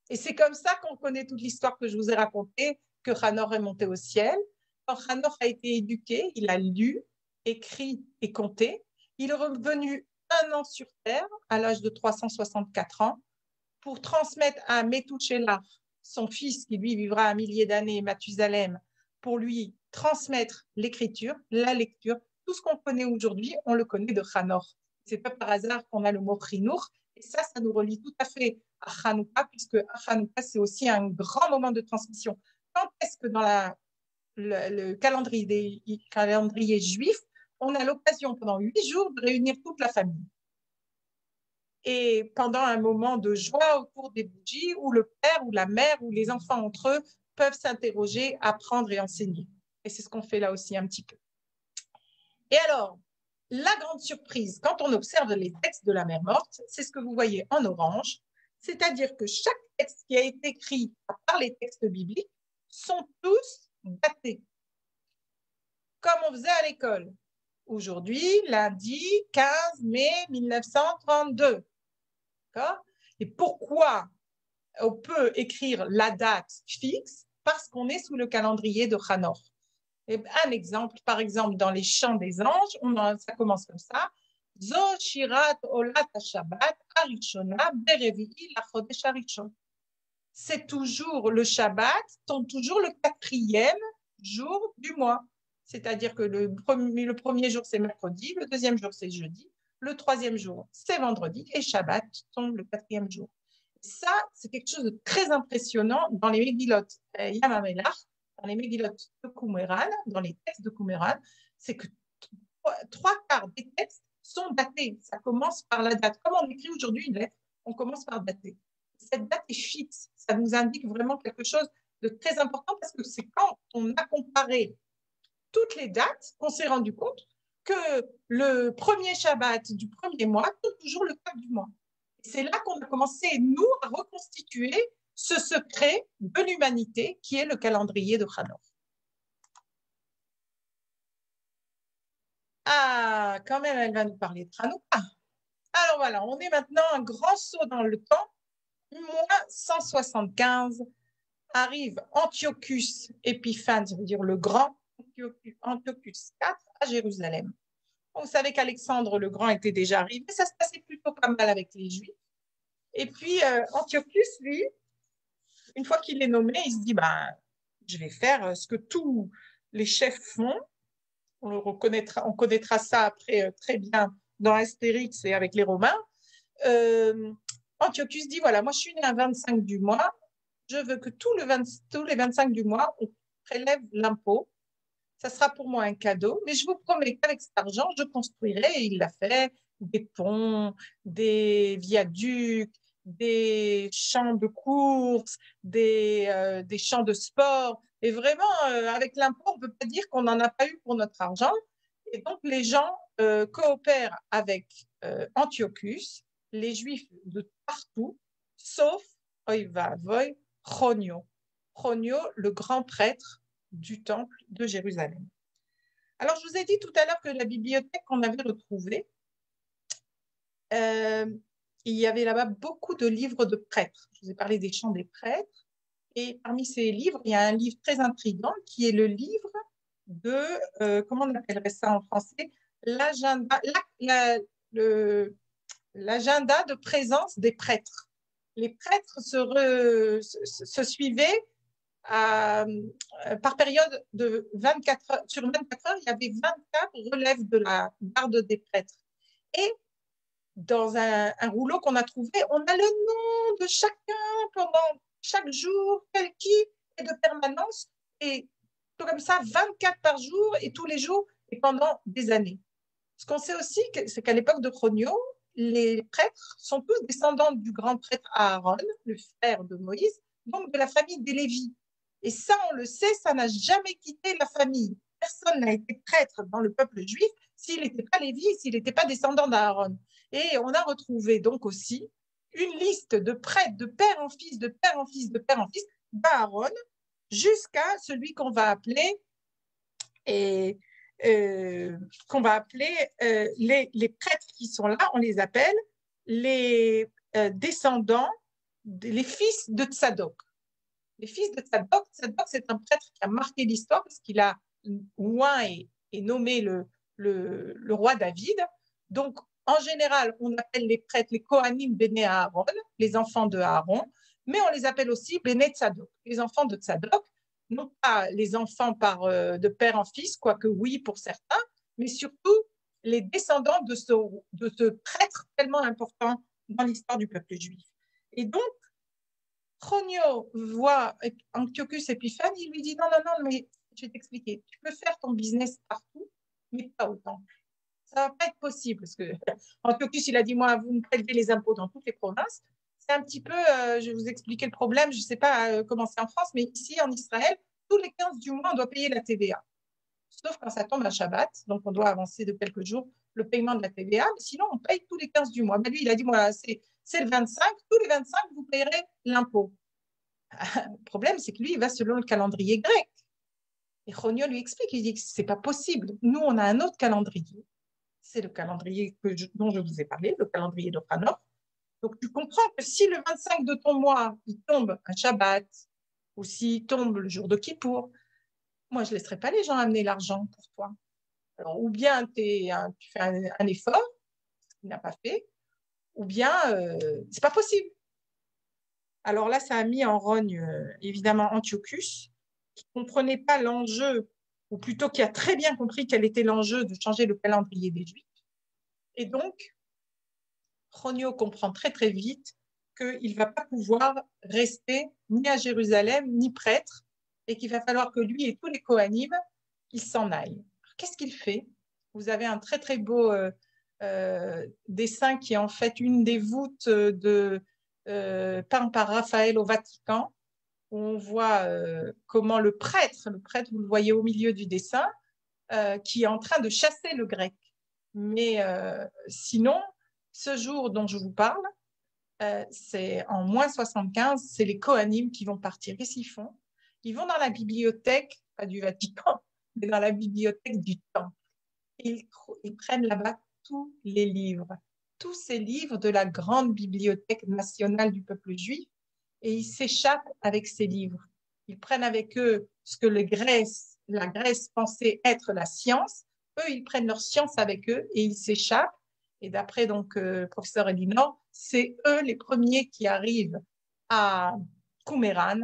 Et c'est comme ça qu'on connaît toute l'histoire que je vous ai racontée, que Hanor est monté au ciel. Quand Hanor a été éduqué, il a lu, écrit et compté. Il est revenu 1 an sur Terre, à l'âge de 364 ans, pour transmettre à Methuselah, son fils qui lui vivra un millier d'années, Mathusalem, pour lui transmettre l'écriture, la lecture. Tout ce qu'on connaît aujourd'hui, on le connaît de Hanor. Ce n'est pas par hasard qu'on a le mot Chinour. Et ça nous relie tout à fait à Hanouka, puisque Hanouka, c'est aussi un grand moment de transmission. Quand est-ce que dans le calendrier juif, on a l'occasion pendant 8 jours de réunir toute la famille? Et pendant un moment de joie autour des bougies, où le père ou la mère ou les enfants entre eux peuvent s'interroger, apprendre et enseigner. Et c'est ce qu'on fait là aussi un petit peu. Et alors, la grande surprise, quand on observe les textes de la mer morte, c'est ce que vous voyez en orange, c'est-à-dire que chaque texte qui a été écrit à part les textes bibliques sont tous datés, comme on faisait à l'école. Aujourd'hui, lundi 15 mai 1932. D'accord ? Et pourquoi on peut écrire la date fixe? Parce qu'on est sous le calendrier de Hanor. Un exemple, par exemple, dans les chants des anges, ça commence comme ça. Zo shirat olat Shabbat arishona berevi'i lachodesh arishon. C'est toujours le Shabbat, toujours le 4e jour du mois. C'est-à-dire que le premier jour, c'est mercredi, le 2e jour, c'est jeudi, le 3e jour, c'est vendredi, et Shabbat tombe le 4e jour. Ça, c'est quelque chose de très impressionnant dans les Megillot Yam HaMelach, dans les Megillot de Qumran, dans les textes de Qumran, c'est que 3/4 des textes sont datés. Ça commence par la date. Comme on écrit aujourd'hui une lettre, on commence par dater. Cette date est fixe. Ça nous indique vraiment quelque chose de très important parce que c'est quand on a comparé toutes les dates qu'on s'est rendu compte que le premier Shabbat du premier mois tombe toujours le 4 du mois. C'est là qu'on a commencé, nous, à reconstituer ce secret de l'humanité qui est le calendrier de Hanor. Ah, quand même, elle va nous parler de Hanouka. Alors voilà, on est maintenant un grand saut dans le temps. Moins 175 arrive Antiochus Épiphane, ça veut dire le grand, Antiochus IV à Jérusalem. Vous savez qu'Alexandre le Grand était déjà arrivé, ça se passait plutôt pas mal avec les Juifs. Et puis Antiochus, lui, une fois qu'il est nommé, il se dit je vais faire ce que tous les chefs font. On connaîtra ça après très bien dans Astérix et avec les Romains, Antiochus dit, voilà, moi je suis né un 25 du mois, je veux que tous les 25 du mois, on prélève l'impôt. Ça sera pour moi un cadeau, mais je vous promets qu'avec cet argent, je construirai, et il l'a fait, des ponts, des viaducs, des champs de course, des champs de sport. Et vraiment, avec l'impôt, on ne peut pas dire qu'on n'en a pas eu pour notre argent. Et donc, les gens coopèrent avec Antiochus, les Juifs de partout, sauf, oy vavoy, Chronio. Chronio, le grand prêtre du temple de Jérusalem. Alors, je vous ai dit tout à l'heure que la bibliothèque qu'on avait retrouvée, il y avait là-bas beaucoup de livres de prêtres. Je vous ai parlé des chants des prêtres. Et parmi ces livres, il y a un livre très intriguant qui est le livre de, comment on appellerait ça en français, l'agenda de présence des prêtres. Les prêtres se suivaient par période de 24 heures. Sur 24 heures, il y avait 24 relèves de la garde des prêtres. Et dans un rouleau qu'on a trouvé, on a le nom de chacun pendant chaque jour, qui est de permanence, et tout comme ça, 24 par jour, et tous les jours, et pendant des années. Ce qu'on sait aussi, c'est qu'à l'époque de Chronio, les prêtres sont tous descendants du grand prêtre Aaron, le frère de Moïse, donc de la famille des Lévites. Et ça, on le sait, ça n'a jamais quitté la famille. Personne n'a été prêtre dans le peuple juif s'il n'était pas Lévi, s'il n'était pas descendant d'Aaron. Et on a retrouvé donc aussi une liste de prêtres de père en fils, de père en fils, de père en fils, d'Aaron, jusqu'à celui qu'on va appeler les prêtres qui sont là, on les appelle les descendants, les fils de Tsadok. Les fils de Tsadok, Tsadok, c'est un prêtre qui a marqué l'histoire parce qu'il a oint et nommé le roi David. Donc, en général, on appelle les prêtres les Kohanim Béné Aaron, les enfants de Aaron, mais on les appelle aussi Béné Tsadok, les enfants de Tsadok, non pas les enfants de père en fils, quoique oui pour certains, mais surtout les descendants de ce prêtre tellement important dans l'histoire du peuple juif. Et donc, Chronio voit Antiochus Épiphane, il lui dit non, mais je vais t'expliquer, tu peux faire ton business partout, mais pas au temple. Ça ne va pas être possible parce que Antiochus, il a dit moi, vous me prélevez les impôts dans toutes les provinces. C'est un petit peu, je vais vous expliquer le problème, je ne sais pas comment c'est en France, mais ici en Israël, tous les 15 du mois, on doit payer la TVA. Sauf quand ça tombe un Shabbat, donc on doit avancer de quelques jours le paiement de la TVA, mais sinon on paye tous les 15 du mois. Mais lui, il a dit moi, c'est le 25, tous les 25, vous payerez l'impôt. Le problème, c'est que lui, il va selon le calendrier grec. Et Chronio lui explique, il dit que ce n'est pas possible. Nous, on a un autre calendrier. C'est le calendrier dont je vous ai parlé, le calendrier de Hanor. Donc, tu comprends que si le 25 de ton mois, il tombe un Shabbat, ou s'il tombe le jour de Kippour, moi, je ne laisserai pas les gens amener l'argent pour toi. Alors, ou bien tu fais un effort, ce qu'il n'a pas fait, ou bien ce n'est pas possible. Alors là, ça a mis en rogne, évidemment, Antiochus, qui ne comprenait pas l'enjeu, ou plutôt qui a très bien compris quel était l'enjeu de changer le calendrier des Juifs. Et donc, Chronio comprend très très vite qu'il ne va pas pouvoir rester ni à Jérusalem, ni prêtre, et qu'il va falloir que lui et tous les Kohanim, ils s'en aillent. Qu'est-ce qu'il fait? Vous avez un très très beau dessin qui est en fait une des voûtes peint par Raphaël au Vatican, où on voit comment le prêtre, vous le voyez au milieu du dessin, qui est en train de chasser le grec. Mais sinon, ce jour dont je vous parle, c'est en moins 75, c'est les Kohanim qui vont partir. Qu'est-ce qu'ils font? Ils vont dans la bibliothèque, pas du Vatican, mais dans la bibliothèque du Temple. Ils prennent là-bas tous les livres, tous ces livres de la grande bibliothèque nationale du peuple juif, et ils s'échappent avec ces livres. Ils prennent avec eux ce que la Grèce pensait être la science. Eux, ils prennent leur science avec eux et ils s'échappent. Et d'après donc professeur Elinor, c'est eux les premiers qui arrivent à Qumran.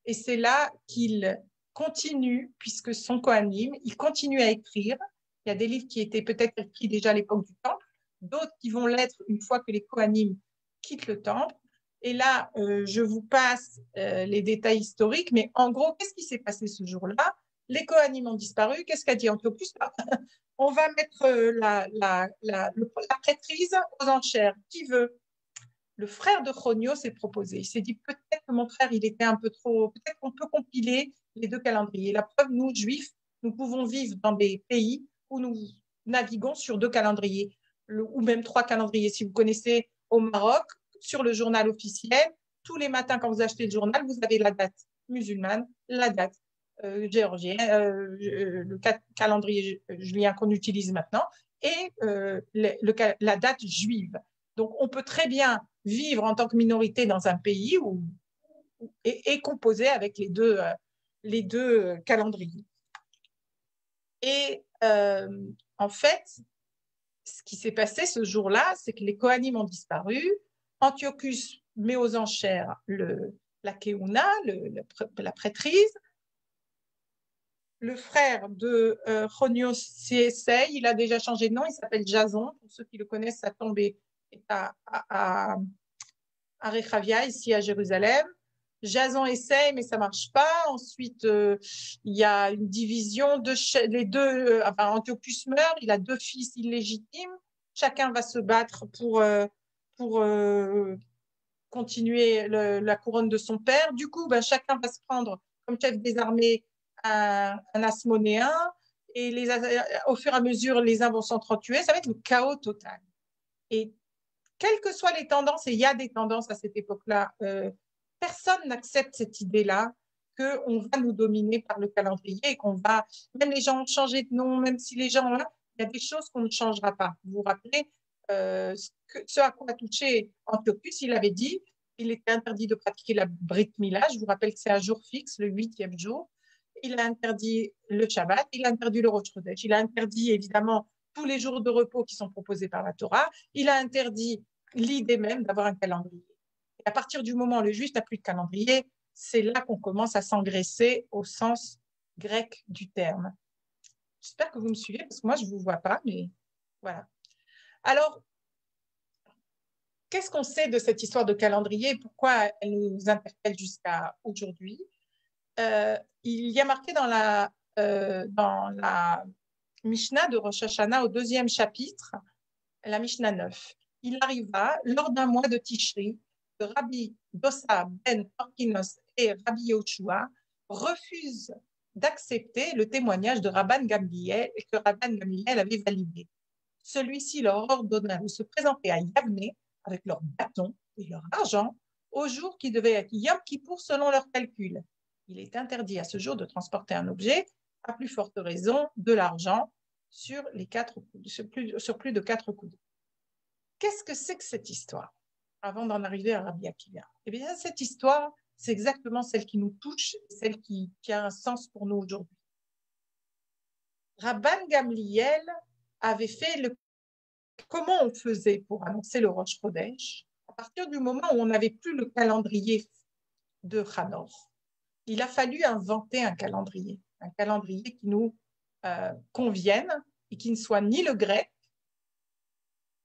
Et c'est là qu'ils continuent, puisque son Kohanim, ils continuent à écrire. Il y a des livres qui étaient peut-être écrits déjà à l'époque du Temple, d'autres qui vont l'être une fois que les Kohanim quittent le temple. Et là, je vous passe les détails historiques, mais en gros, qu'est-ce qui s'est passé ce jour-là? Les Kohanim ont disparu. Qu'est-ce qu'a dit Antiochus? On va mettre la prêtrise aux enchères. Qui veut? Le frère de Chonio s'est proposé. Il s'est dit peut-être que mon frère, il était un peu trop. Peut-être qu'on peut compiler les deux calendriers. La preuve, nous, juifs, nous pouvons vivre dans des pays où nous naviguons sur deux calendriers, ou même trois calendriers. Si vous connaissez au Maroc, sur le journal officiel, tous les matins, quand vous achetez le journal, vous avez la date musulmane, la date géorgienne, le calendrier julien qu'on utilise maintenant, et la date juive. Donc, on peut très bien vivre en tant que minorité dans un pays et composer avec les deux calendriers. Et en fait, ce qui s'est passé ce jour-là, c'est que les Kohanim ont disparu. Antiochus met aux enchères la Keuna, la prêtrise. Le frère de Chonios s'y essaye. Il a déjà changé de nom. Il s'appelle Jason. Pour ceux qui le connaissent, sa tombe est à Rechavia, ici à Jérusalem. Jason essaye, mais ça ne marche pas. Ensuite, il y a une division. Antiochus meurt. Il a deux fils illégitimes. Chacun va se battre pour continuer la couronne de son père. Du coup, chacun va se prendre comme chef des armées un Asmonéen. Et au fur et à mesure, les uns vont s'entretuer. Ça va être le chaos total. Et quelles que soient les tendances, et il y a des tendances à cette époque-là, personne n'accepte cette idée-là qu'on va nous dominer par le calendrier et qu'on va, même les gens ont changé de nom, même si les gens, là, il y a des choses qu'on ne changera pas. Vous vous rappelez ce à quoi a touché Antiochus, il avait dit, il était interdit de pratiquer la Brit Mila. Je vous rappelle que c'est un jour fixe, le 8e jour. Il a interdit le Shabbat, il a interdit le Rosh Chodesh, il a interdit évidemment tous les jours de repos qui sont proposés par la Torah, il a interdit l'idée même d'avoir un calendrier. Et à partir du moment où le juif n'a plus de calendrier, c'est là qu'on commence à s'engraisser au sens grec du terme. J'espère que vous me suivez, parce que moi, je ne vous vois pas, mais voilà. Alors, qu'est-ce qu'on sait de cette histoire de calendrier et pourquoi elle nous interpelle jusqu'à aujourd'hui? Il y a marqué dans la Mishnah de Rosh Hashanah au 2e chapitre, la Mishnah 9. Il arriva lors d'un mois de Tishri que Rabbi Dossa ben Orkinos et Rabbi Yoshua refusent d'accepter le témoignage de Rabban Gamliel et que Rabban Gamliel avait validé. Celui-ci leur ordonna de se présenter à Yavne avec leurs bâtons et leur argent au jour qui devait être Yom Kippour selon leurs calculs. Il est interdit à ce jour de transporter un objet, à plus forte raison de l'argent, sur plus de 4 coudées. Qu'est-ce que c'est que cette histoire? Avant d'en arriver à Rabbi Akiva. Eh bien, cette histoire, c'est exactement celle qui nous touche, celle qui a un sens pour nous aujourd'hui. Rabban Gamliel avait fait comment on faisait pour annoncer le Rosh Chodesh à partir du moment où on n'avait plus le calendrier de Hanor. Il a fallu inventer un calendrier qui nous convienne et qui ne soit ni le grec,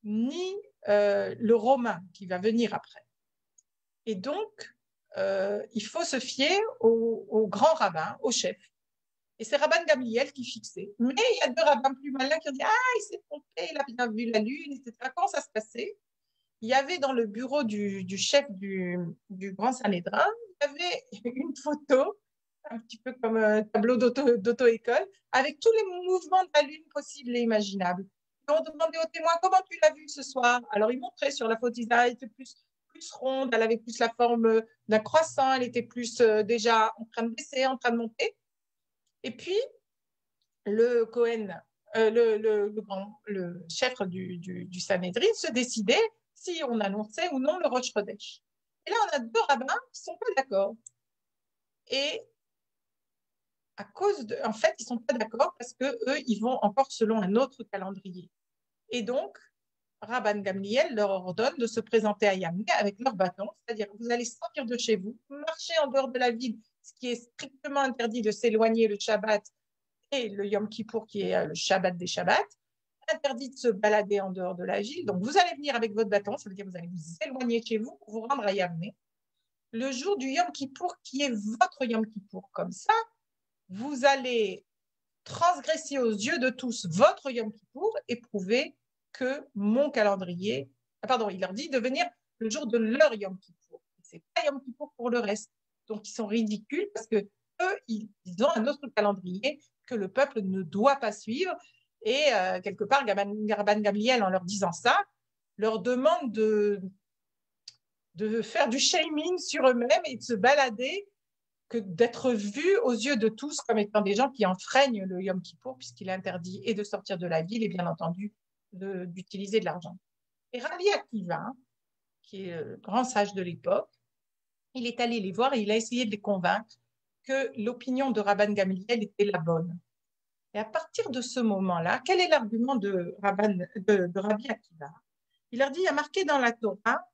ni le romain qui va venir après. Et donc, il faut se fier au grand rabbin, au chef. Et c'est Rabban Gamliel qui fixait. Mais il y a deux rabbins plus malins qui ont dit « Ah, il s'est trompé, il a bien vu la lune, etc. » Comment ça se passait? Il y avait dans le bureau du chef du Grand Sanhédrin, il y avait une photo, un petit peu comme un tableau d'auto-école, avec tous les mouvements de la lune possibles et imaginables. Et on demandait aux témoins « Comment tu l'as vue ce soir ?» Alors, ils montraient sur la photo, elle était plus ronde, elle avait plus la forme d'un croissant, elle était plus déjà en train de baisser, en train de monter. Et puis, le Cohen, le chef du Sanhédrin se décidait si on annonçait ou non le Rosh Chodesh. Et là, on a deux rabbins qui ne sont pas d'accord. Et en fait, ils ne sont pas d'accord parce qu'eux, ils vont encore selon un autre calendrier. Et donc, Rabban Gamliel leur ordonne de se présenter à Yamne avec leur bâton, c'est-à-dire que vous allez sortir de chez vous, marcher en dehors de la ville, ce qui est strictement interdit de s'éloigner le Shabbat et le Yom Kippour qui est le Shabbat des Shabbats, interdit de se balader en dehors de la ville. Donc, vous allez venir avec votre bâton, ça veut dire que vous allez vous éloigner de chez vous pour vous rendre à Yavne. Le jour du Yom Kippour, qui est votre Yom Kippour, comme ça, vous allez transgresser aux yeux de tous votre Yom Kippour et prouver que mon calendrier, pardon, il leur dit de venir le jour de leur Yom Kippour. C'est pas Yom Kippour pour le reste. Donc, ils sont ridicules parce que eux, ils ont un autre calendrier que le peuple ne doit pas suivre. Et quelque part, Rabban Gamliel, en leur disant ça, leur demande de faire du shaming sur eux-mêmes et de se balader, que d'être vus aux yeux de tous comme étant des gens qui enfreignent le Yom Kippour, puisqu'il est interdit et de sortir de la ville et bien entendu d'utiliser de l'argent. Et Rabbi Akiva, qui est le grand sage de l'époque, il est allé les voir et il a essayé de les convaincre que l'opinion de Rabban Gamliel était la bonne. Et à partir de ce moment-là, quel est l'argument de Rabbi Akiva? Il leur dit, il y a marqué dans la Torah,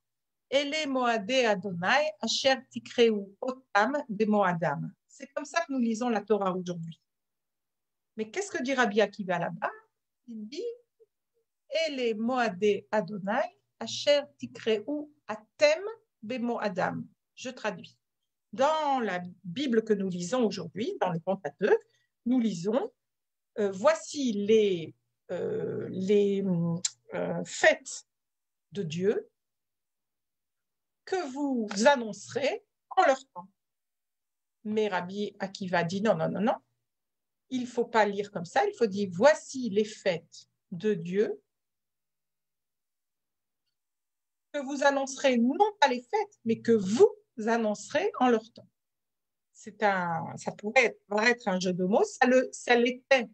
Ele Moadé Adonai, Asher Tikreu Otam de Moadam. C'est comme ça que nous lisons la Torah aujourd'hui. Mais qu'est-ce que dit Rabbi Akiva là-bas? Il dit, Ele Moadé Adonai, Asher Tikreu Atem be Moadam. Je traduis. Dans la Bible que nous lisons aujourd'hui, dans le Pentateuque, nous lisons voici les fêtes de Dieu que vous annoncerez en leur temps. Mais Rabbi Akiva dit non, non, non, non. Il ne faut pas lire comme ça. Il faut dire voici les fêtes de Dieu que vous annoncerez, non pas les fêtes, mais que vous annoncerez en leur temps. Ça pourrait paraître un jeu de mots, ça l'était.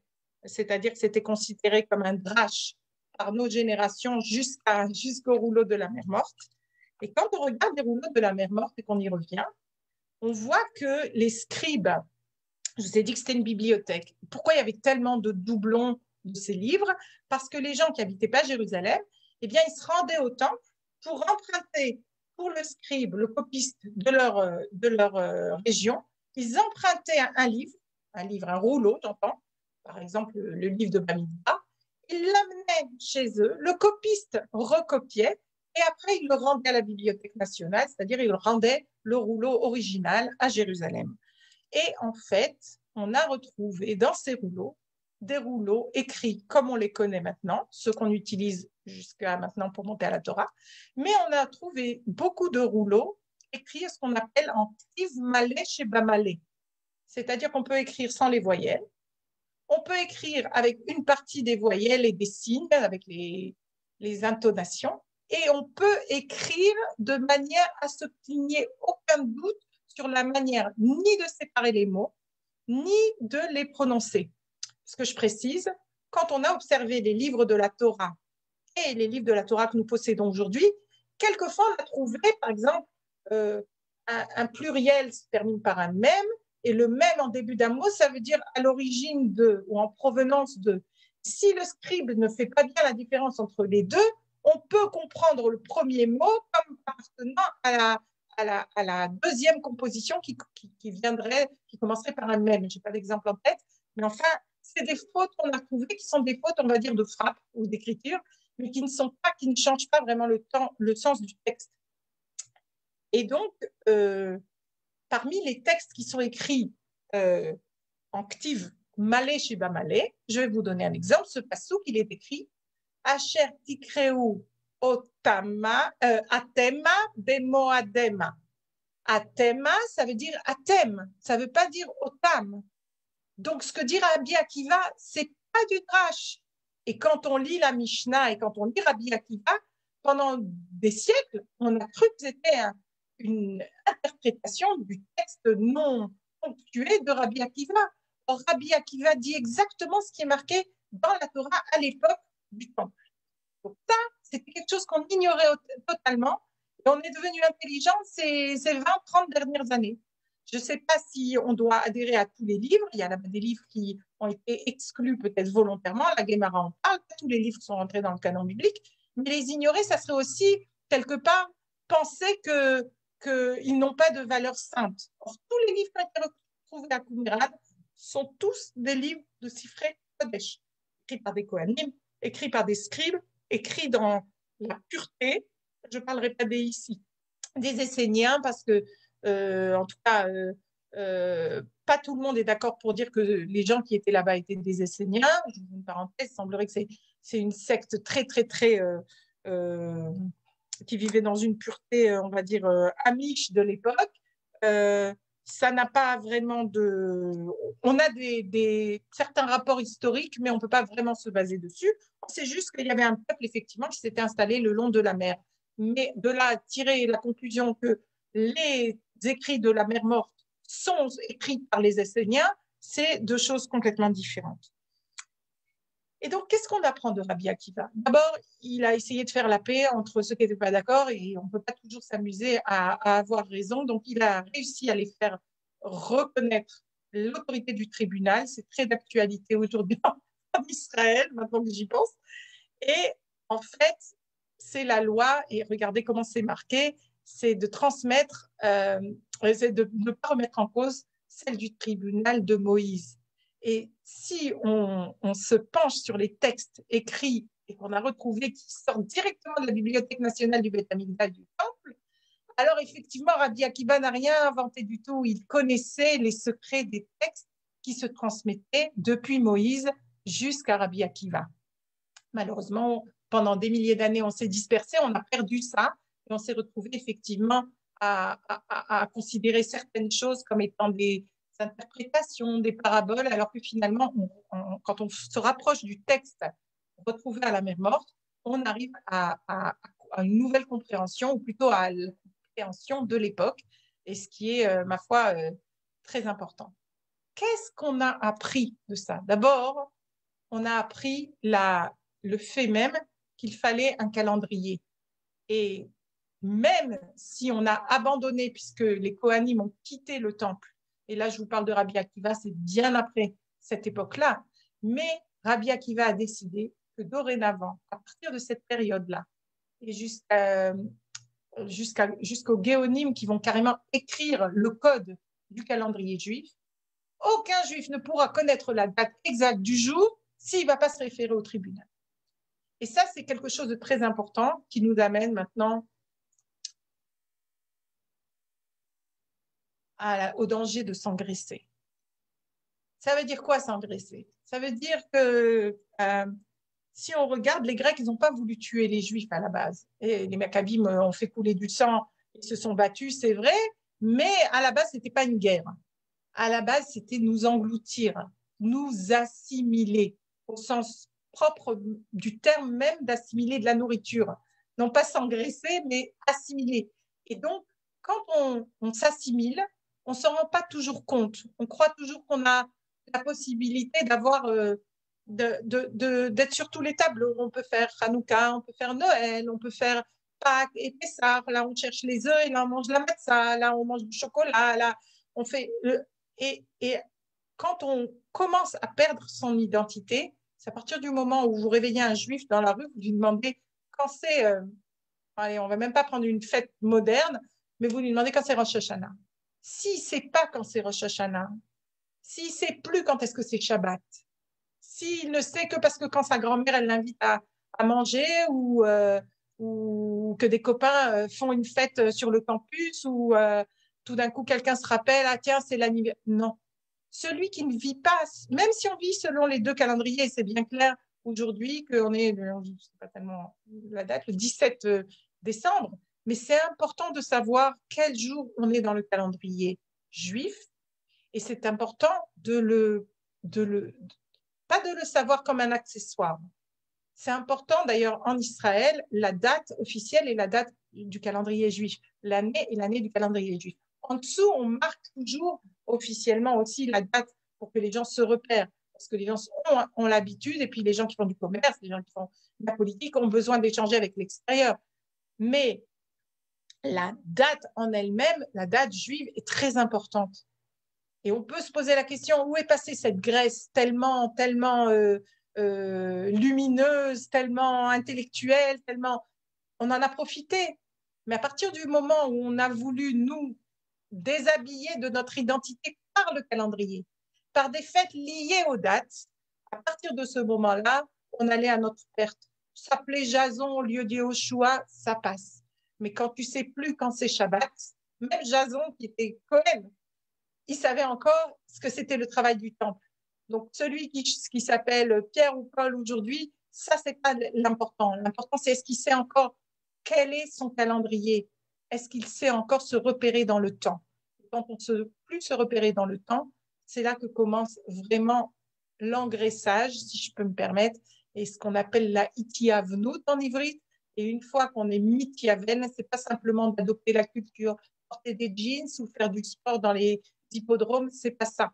C'est-à-dire que c'était considéré comme un drache par nos générations jusqu'au rouleau de la mer morte. Et quand on regarde les rouleaux de la mer morte et qu'on y revient, on voit que les scribes, je vous ai dit que c'était une bibliothèque. Pourquoi il y avait tellement de doublons de ces livres? Parce que les gens qui n'habitaient pas Jérusalem, eh bien, ils se rendaient au temple pour emprunter pour le scribe, le copiste de leur région. Ils empruntaient un rouleau, j'entends, par exemple le livre de Bamidbar, ils l'amenaient chez eux, le copiste recopiait et après il le rendait à la Bibliothèque nationale, c'est-à-dire il rendait le rouleau original à Jérusalem. Et en fait, on a retrouvé dans ces rouleaux des rouleaux écrits comme on les connaît maintenant, ceux qu'on utilise jusqu'à maintenant pour monter à la Torah, mais on a trouvé beaucoup de rouleaux écrits ce qu'on appelle en tiv malé chez Bamalé, c'est-à-dire qu'on peut écrire sans les voyelles, on peut écrire avec une partie des voyelles et des signes, avec les intonations, et on peut écrire de manière à ce qu'il n'y ait aucun doute sur la manière ni de séparer les mots, ni de les prononcer. Ce que je précise, quand on a observé les livres de la Torah et les livres de la Torah que nous possédons aujourd'hui, quelquefois on a trouvé, par exemple, un pluriel se termine par un même, et le même en début d'un mot, ça veut dire à l'origine de ou en provenance de. Si le scribe ne fait pas bien la différence entre les deux, on peut comprendre le premier mot comme appartenant à la deuxième composition qui commencerait par un même. Je n'ai pas d'exemple en tête, mais enfin, c'est des fautes qu'on a trouvées qui sont des fautes, on va dire, de frappe ou d'écriture, mais qui ne changent pas vraiment le sens du texte. Et donc, parmi les textes qui sont écrits en ktiv malé chez Bamalé, je vais vous donner un exemple. Ce passouk, il est écrit Asher tikreu otama atema bemoadema. Atema, ça veut dire atem, ça ne veut pas dire otam. Donc, ce que dit Rabbi Akiva, c'est pas du drache. Et quand on lit la Mishnah et quand on lit Rabbi Akiva, pendant des siècles, on a cru que c'était une interprétation du texte non ponctué de Rabbi Akiva. Or, Rabbi Akiva dit exactement ce qui est marqué dans la Torah à l'époque du temple. Donc ça, c'était quelque chose qu'on ignorait totalement. Et on est devenu intelligent ces 20-30 dernières années. Je ne sais pas si on doit adhérer à tous les livres. Il y a là des livres qui ont été exclus peut-être volontairement. La Guémara en parle. Tous les livres sont rentrés dans le canon biblique. Mais les ignorer, ça serait aussi, quelque part, penser qu'ils n'ont pas de valeur sainte. Or, tous les livres qui ont été retrouvés à Qumran sont tous des livres de Sifrei Kodesh, écrits par des Kohanim écrit par des scribes, écrit dans la pureté. Je ne parlerai pas ici des Esséniens parce que, en tout cas, pas tout le monde est d'accord pour dire que les gens qui étaient là-bas étaient des Esséniens. J'ouvre une parenthèse, il semblerait que c'est une secte très, très, très qui vivait dans une pureté, on va dire, amish de l'époque. Ça n'a pas vraiment de... On a certains rapports historiques, mais on ne peut pas vraiment se baser dessus. C'est juste qu'il y avait un peuple, effectivement, qui s'était installé le long de la mer. Mais de là, tirer la conclusion que les écrits de la mer Morte sont écrits par les Esséniens, c'est deux choses complètement différentes. Et donc, qu'est-ce qu'on apprend de Rabbi Akiva? D'abord, il a essayé de faire la paix entre ceux qui n'étaient pas d'accord et on ne peut pas toujours s'amuser à avoir raison. Donc, il a réussi à les faire reconnaître l'autorité du tribunal. C'est très d'actualité aujourd'hui en Israël, maintenant que j'y pense. Et en fait, c'est la loi, et regardez comment c'est marqué, c'est de transmettre, c'est de ne pas remettre en cause celle du tribunal de Moïse. Et si on se penche sur les textes écrits et qu'on a retrouvés qui sortent directement de la Bibliothèque nationale du Beth Amikdash du Temple, alors effectivement, Rabbi Akiva n'a rien inventé du tout. Il connaissait les secrets des textes qui se transmettaient depuis Moïse jusqu'à Rabbi Akiva. Malheureusement, pendant des milliers d'années, on s'est dispersé, on a perdu ça et on s'est retrouvé effectivement à considérer certaines choses comme étant des interprétations, des paraboles, alors que finalement, quand on se rapproche du texte retrouvé à la mer Morte, on arrive à une nouvelle compréhension, ou plutôt à la compréhension de l'époque, et ce qui est, ma foi, très important. Qu'est-ce qu'on a appris de ça? D'abord, on a appris le fait même qu'il fallait un calendrier. Et même si on a abandonné, puisque les Kohanim ont quitté le temple, et là je vous parle de Rabbi Akiva, c'est bien après cette époque-là, mais Rabbi Akiva a décidé que dorénavant, à partir de cette période-là, et jusqu'aux Géonim qui vont carrément écrire le code du calendrier juif, aucun juif ne pourra connaître la date exacte du jour s'il ne va pas se référer au tribunal. Et ça, c'est quelque chose de très important qui nous amène maintenant au danger de s'engraisser. Ça veut dire quoi s'engraisser? Ça veut dire que si on regarde, les Grecs, ils n'ont pas voulu tuer les Juifs à la base. Et les Maccabim ont fait couler du sang, ils se sont battus, c'est vrai, mais à la base, ce n'était pas une guerre. À la base, c'était nous engloutir, nous assimiler, au sens propre du terme même d'assimiler de la nourriture. Non pas s'engraisser, mais assimiler. Et donc, quand on s'assimile, on ne s'en rend pas toujours compte. On croit toujours qu'on a la possibilité d'avoir, d'être sur tous les tableaux. On peut faire Hanouka, on peut faire Noël, on peut faire Pâques et Pessah. Là, on cherche les œufs et là, on mange la matzah. Là, on mange du chocolat. Là, on fait... Et quand on commence à perdre son identité, c'est à partir du moment où vous réveillez un juif dans la rue, vous lui demandez quand c'est, allez, on ne va même pas prendre une fête moderne, mais vous lui demandez quand c'est Rosh Hashanah. S'il ne sait pas quand c'est Rosh Hashanah, s'il ne sait plus quand est-ce que c'est Shabbat, s'il ne sait que parce que quand sa grand-mère, elle l'invite à manger ou que des copains font une fête sur le campus ou tout d'un coup, quelqu'un se rappelle, ah tiens, c'est l'anniversaire. Non. Celui qui ne vit pas, même si on vit selon les deux calendriers, c'est bien clair aujourd'hui qu'on est, je ne sais pas tellement la date, le 17 décembre, mais c'est important de savoir quel jour on est dans le calendrier juif et c'est important pas de le savoir comme un accessoire. C'est important d'ailleurs en Israël, la date officielle et la date du calendrier juif, l'année et l'année du calendrier juif. En dessous, on marque toujours officiellement aussi la date pour que les gens se repèrent. Parce que les gens ont l'habitude, et puis les gens qui font du commerce, les gens qui font de la politique ont besoin d'échanger avec l'extérieur. Mais la date en elle-même, la date juive est très importante. Et on peut se poser la question, où est passée cette Grèce tellement lumineuse, tellement intellectuelle, tellement... On en a profité. Mais à partir du moment où on a voulu nous déshabiller de notre identité par le calendrier, par des fêtes liées aux dates, à partir de ce moment-là, on allait à notre perte. S'appeler Jason au lieu d'Yehoshua, ça passe. Mais quand tu sais plus quand c'est Shabbat, même Jason qui était Cohen, il savait encore ce que c'était le travail du temple. Donc, celui qui s'appelle Pierre ou Paul aujourd'hui, ça, c'est pas l'important. L'important, c'est est-ce qu'il sait encore quel est son calendrier? Est-ce qu'il sait encore se repérer dans le temps? Quand on ne sait plus se repérer dans le temps, c'est là que commence vraiment l'engraissage, si je peux me permettre, et ce qu'on appelle la itiavnut en ivrite. Et une fois qu'on est mitiaven, c'est pas simplement d'adopter la culture, porter des jeans ou faire du sport dans les hippodromes, c'est pas ça.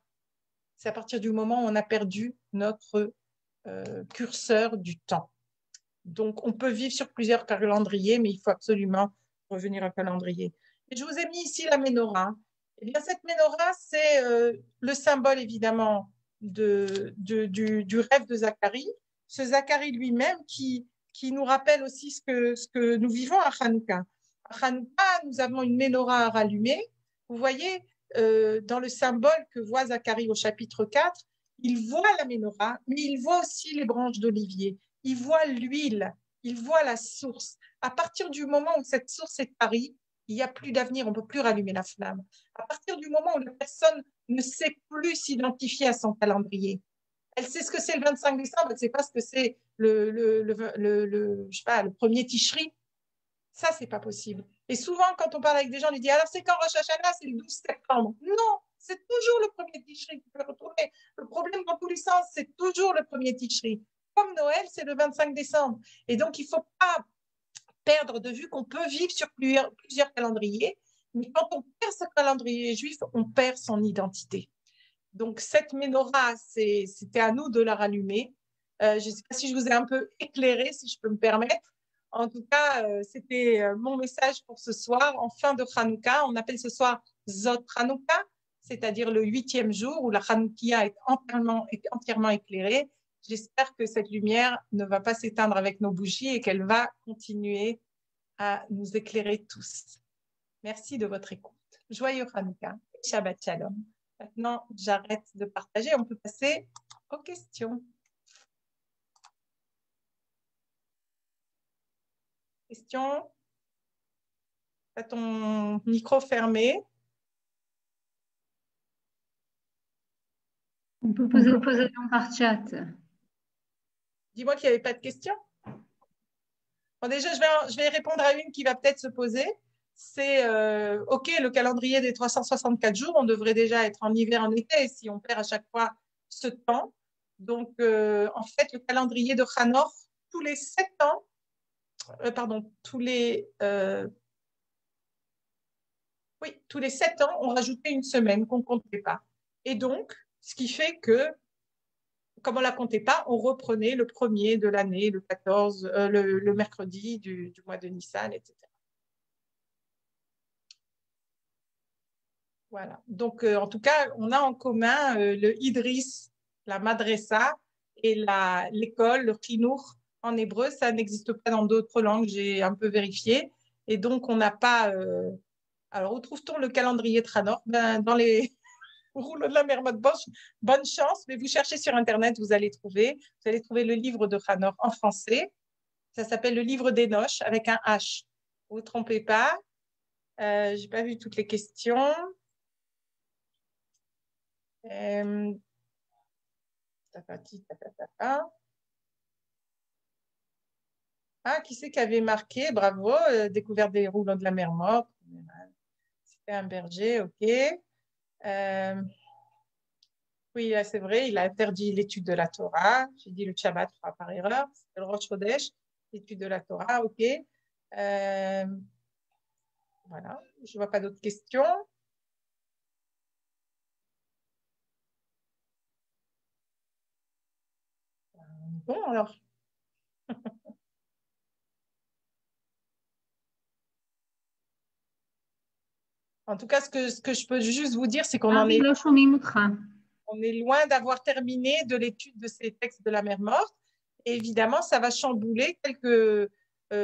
C'est à partir du moment où on a perdu notre curseur du temps. Donc, on peut vivre sur plusieurs calendriers, mais il faut absolument revenir au calendrier. Et je vous ai mis ici la menorah. Eh bien, cette menorah, c'est le symbole, évidemment, du rêve de Zacharie. Ce Zacharie lui-même qui nous rappelle aussi ce que nous vivons à Hanouka. À Hanouka, nous avons une menorah à rallumer. Vous voyez, dans le symbole que voit Zacharie au chapitre 4, il voit la menorah, mais il voit aussi les branches d'olivier. Il voit l'huile, il voit la source. À partir du moment où cette source est tarie, il n'y a plus d'avenir, on ne peut plus rallumer la flamme. À partir du moment où la personne ne sait plus s'identifier à son calendrier, elle sait ce que c'est le 25 décembre, elle ne sait pas ce que c'est je sais pas, le premier Tishri. Ça, c'est pas possible. Et souvent, quand on parle avec des gens, on lui dit alors c'est quand Rosh Hashanah? C'est le 12 septembre. Non, c'est toujours le premier Tishri. Tu peux retrouver. Le problème dans tous les sens, c'est toujours le premier Tishri. Comme Noël, c'est le 25 décembre. Et donc, il ne faut pas perdre de vue qu'on peut vivre sur plusieurs calendriers. Mais quand on perd ce calendrier juif, on perd son identité. Donc, cette menorah, c'était à nous de la rallumer. Je ne sais pas si je vous ai un peu éclairé, si je peux me permettre. En tout cas, c'était mon message pour ce soir. En fin de Hanouka, on appelle ce soir Zot Hanouka, c'est-à-dire le 8e jour où la Hanoukia est entièrement éclairée. J'espère que cette lumière ne va pas s'éteindre avec nos bougies et qu'elle va continuer à nous éclairer tous. Merci de votre écoute. Joyeux Hanouka. Shabbat Shalom. Maintenant, j'arrête de partager. On peut passer aux questions. Question? Tu as ton micro fermé. On peut poser des questions par chat. Dis-moi qu'il n'y avait pas de questions. Bon, déjà, je vais répondre à une qui va peut-être se poser. C'est OK, le calendrier des 364 jours, on devrait déjà être en hiver, en été, si on perd à chaque fois ce temps. Donc, en fait, le calendrier de Hanor, tous les 7 ans, tous les 7 ans, on rajoutait une semaine qu'on ne comptait pas. Et donc, ce qui fait que, comme on ne la comptait pas, on reprenait le premier de l'année, le 14, le mercredi du mois de Nissan, etc. Voilà. Donc, en tout cas, on a en commun le Idris, la Madressa et l'école, le Chinour en hébreu. Ça n'existe pas dans d'autres langues, j'ai un peu vérifié. Et donc, on n'a pas... Alors, où trouve-t-on le calendrier de Hanor? Dans les rouleaux de la Mermoth Bosch. Bonne chance, mais vous cherchez sur Internet, vous allez trouver. Vous allez trouver le livre de Hanor en français. Ça s'appelle le livre d'Enoch avec un H. Vous ne vous trompez pas. Je n'ai pas vu toutes les questions. Ah, qui c'est qui avait marqué? Bravo, découverte des rouleaux de la mer morte. C'était un berger, ok. Oui, c'est vrai, il a interdit l'étude de la Torah. J'ai dit le Shabbat par erreur. C'est le Rosh Chodesh, l'étude de la Torah, ok. Voilà, je ne vois pas d'autres questions. Bon, alors. En tout cas, ce que je peux juste vous dire, c'est qu'on on est loin d'avoir terminé de l'étude de ces textes de la mer morte. Et évidemment, ça va chambouler quelques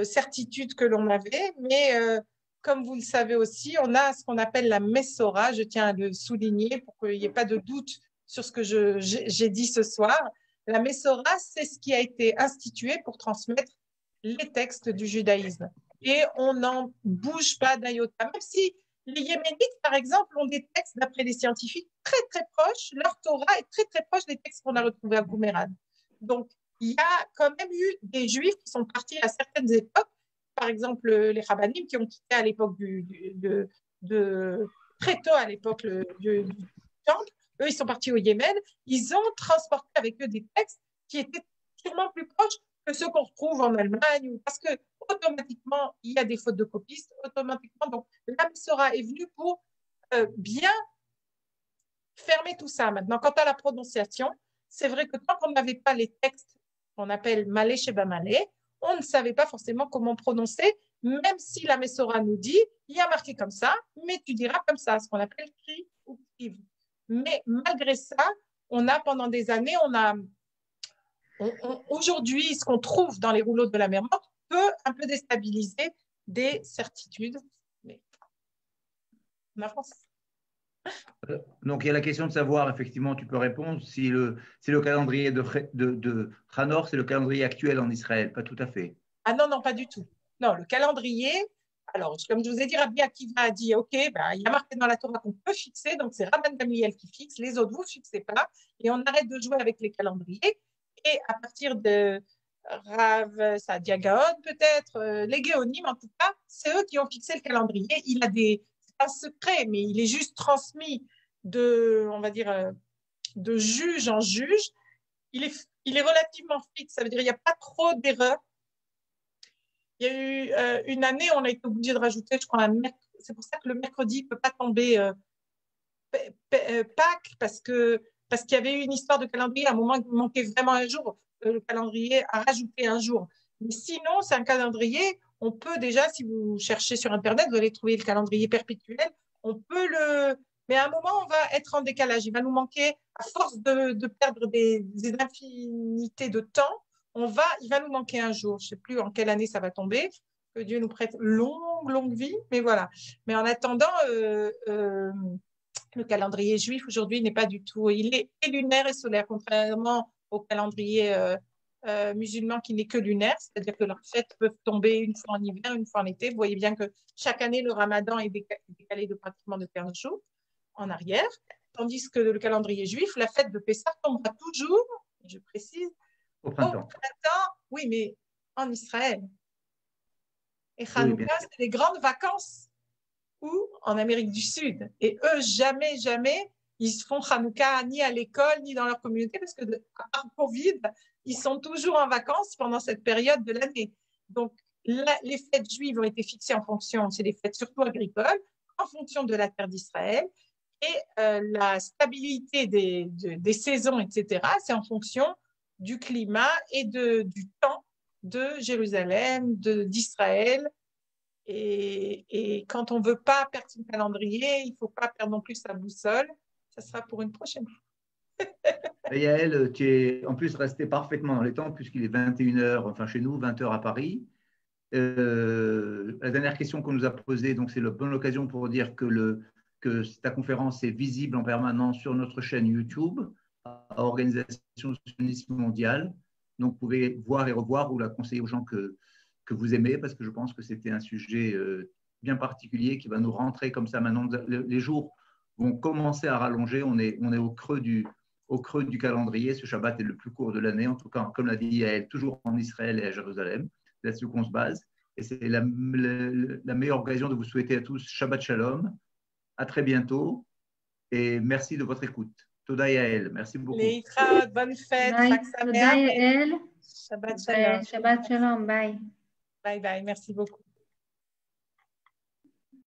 certitudes que l'on avait. Mais comme vous le savez aussi, on a ce qu'on appelle la Messora. Je tiens à le souligner pour qu'il n'y ait pas de doute sur ce que j'ai dit ce soir. La Messorah, c'est ce qui a été institué pour transmettre les textes du judaïsme. Et on n'en bouge pas d'un iota. Même si les Yéménites, par exemple, ont des textes, d'après les scientifiques, très, très proches. Leur Torah est très, très proche des textes qu'on a retrouvés à Qumran. Donc, il y a quand même eu des Juifs qui sont partis à certaines époques. Par exemple, les Rabbanim qui ont quitté à l'époque très tôt à l'époque du Temple. Eux, ils sont partis au Yémen. Ils ont transporté avec eux des textes qui étaient sûrement plus proches que ceux qu'on retrouve en Allemagne, parce que automatiquement, il y a des fautes de copistes, automatiquement. Donc, la Messorah est venue pour bien fermer tout ça. Maintenant, quant à la prononciation, c'est vrai que tant qu'on n'avait pas les textes qu'on appelle Malé Sheba Malé, on ne savait pas forcément comment prononcer, même si la Messorah nous dit, il y a marqué comme ça, mais tu diras comme ça, ce qu'on appelle cri ou kriv. Mais malgré ça, on a pendant des années, aujourd'hui, ce qu'on trouve dans les rouleaux de la mer morte peut un peu déstabiliser des certitudes. Mais on avance. Donc, il y a la question de savoir, effectivement, tu peux répondre, si c'est le calendrier de Hanor, c'est le calendrier actuel en Israël. Pas tout à fait. Ah non, non, pas du tout. Non, le calendrier, alors, comme je vous ai dit, Rabbi Akiva a dit, OK, ben, il y a marqué dans la Torah qu'on peut fixer, donc c'est Rabban Gamliel qui fixe, les autres, vous ne fixez pas, et on arrête de jouer avec les calendriers. Et à partir de Rav Saadia Gaon, peut-être, les Géonim, en tout cas, c'est eux qui ont fixé le calendrier. Il a c'est pas secret, mais il est juste transmis on va dire, de juge en juge. Il est relativement fixe, ça veut dire qu'il n'y a pas trop d'erreurs. Il y a eu une année, on a été obligé de rajouter, je crois, c'est pour ça que le mercredi ne peut pas tomber Pâques, parce qu'il y avait eu une histoire de calendrier. À un moment, il manquait vraiment un jour. Le calendrier a rajouté un jour. Mais sinon, c'est un calendrier. On peut déjà, si vous cherchez sur Internet, vous allez trouver le calendrier perpétuel. On peut mais à un moment, on va être en décalage. Il va nous manquer, à force de perdre des infinités de temps, il va nous manquer un jour. Je ne sais plus en quelle année ça va tomber. Que Dieu nous prête longue vie. Mais voilà. Mais en attendant, le calendrier juif aujourd'hui n'est pas du tout. Il est lunaire et solaire, contrairement au calendrier musulman qui n'est que lunaire, c'est-à-dire que leurs fêtes peuvent tomber une fois en hiver, une fois en été. Vous voyez bien que chaque année, le ramadan est décalé de pratiquement de 15 jours en arrière, tandis que le calendrier juif, la fête de Pessah tombera toujours, je précise, au printemps. Oui, mais en Israël. Et Hanouka, c'est les grandes vacances ou en Amérique du Sud. Et eux, jamais, ils se font Hanouka ni à l'école, ni dans leur communauté, parce que à part Covid, ils sont toujours en vacances pendant cette période de l'année. Donc, les fêtes juives ont été fixées en fonction, c'est des fêtes surtout agricoles, en fonction de la terre d'Israël. Et la stabilité des saisons, etc., c'est en fonction du climat et du temps de Jérusalem, d'Israël. Et quand on ne veut pas perdre son calendrier, il ne faut pas perdre non plus sa boussole. Ça sera pour une prochaine fois. Yael, tu es en plus resté parfaitement dans les temps puisqu'il est 21h, enfin chez nous, 20h à Paris. La dernière question qu'on nous a posée, donc c'est la bonne occasion pour dire que ta conférence est visible en permanence sur notre chaîne YouTube, à Organisation Sioniste Mondiale. Donc, vous pouvez voir et revoir ou la conseiller aux gens que vous aimez, parce que je pense que c'était un sujet bien particulier qui va nous rentrer comme ça maintenant. Les jours vont commencer à rallonger. On est au creux du calendrier. Ce Shabbat est le plus court de l'année, en tout cas, comme l'a dit Yael, toujours en Israël et à Jérusalem. C'est là-dessus qu'on se base. Et c'est la meilleure occasion de vous souhaiter à tous Shabbat Shalom. À très bientôt. Et merci de votre écoute. Toda Yael, merci beaucoup. Bonne fête. Toda Yael. Shabbat Shalom. Shabbat Shalom. Bye. Bye bye. Merci beaucoup.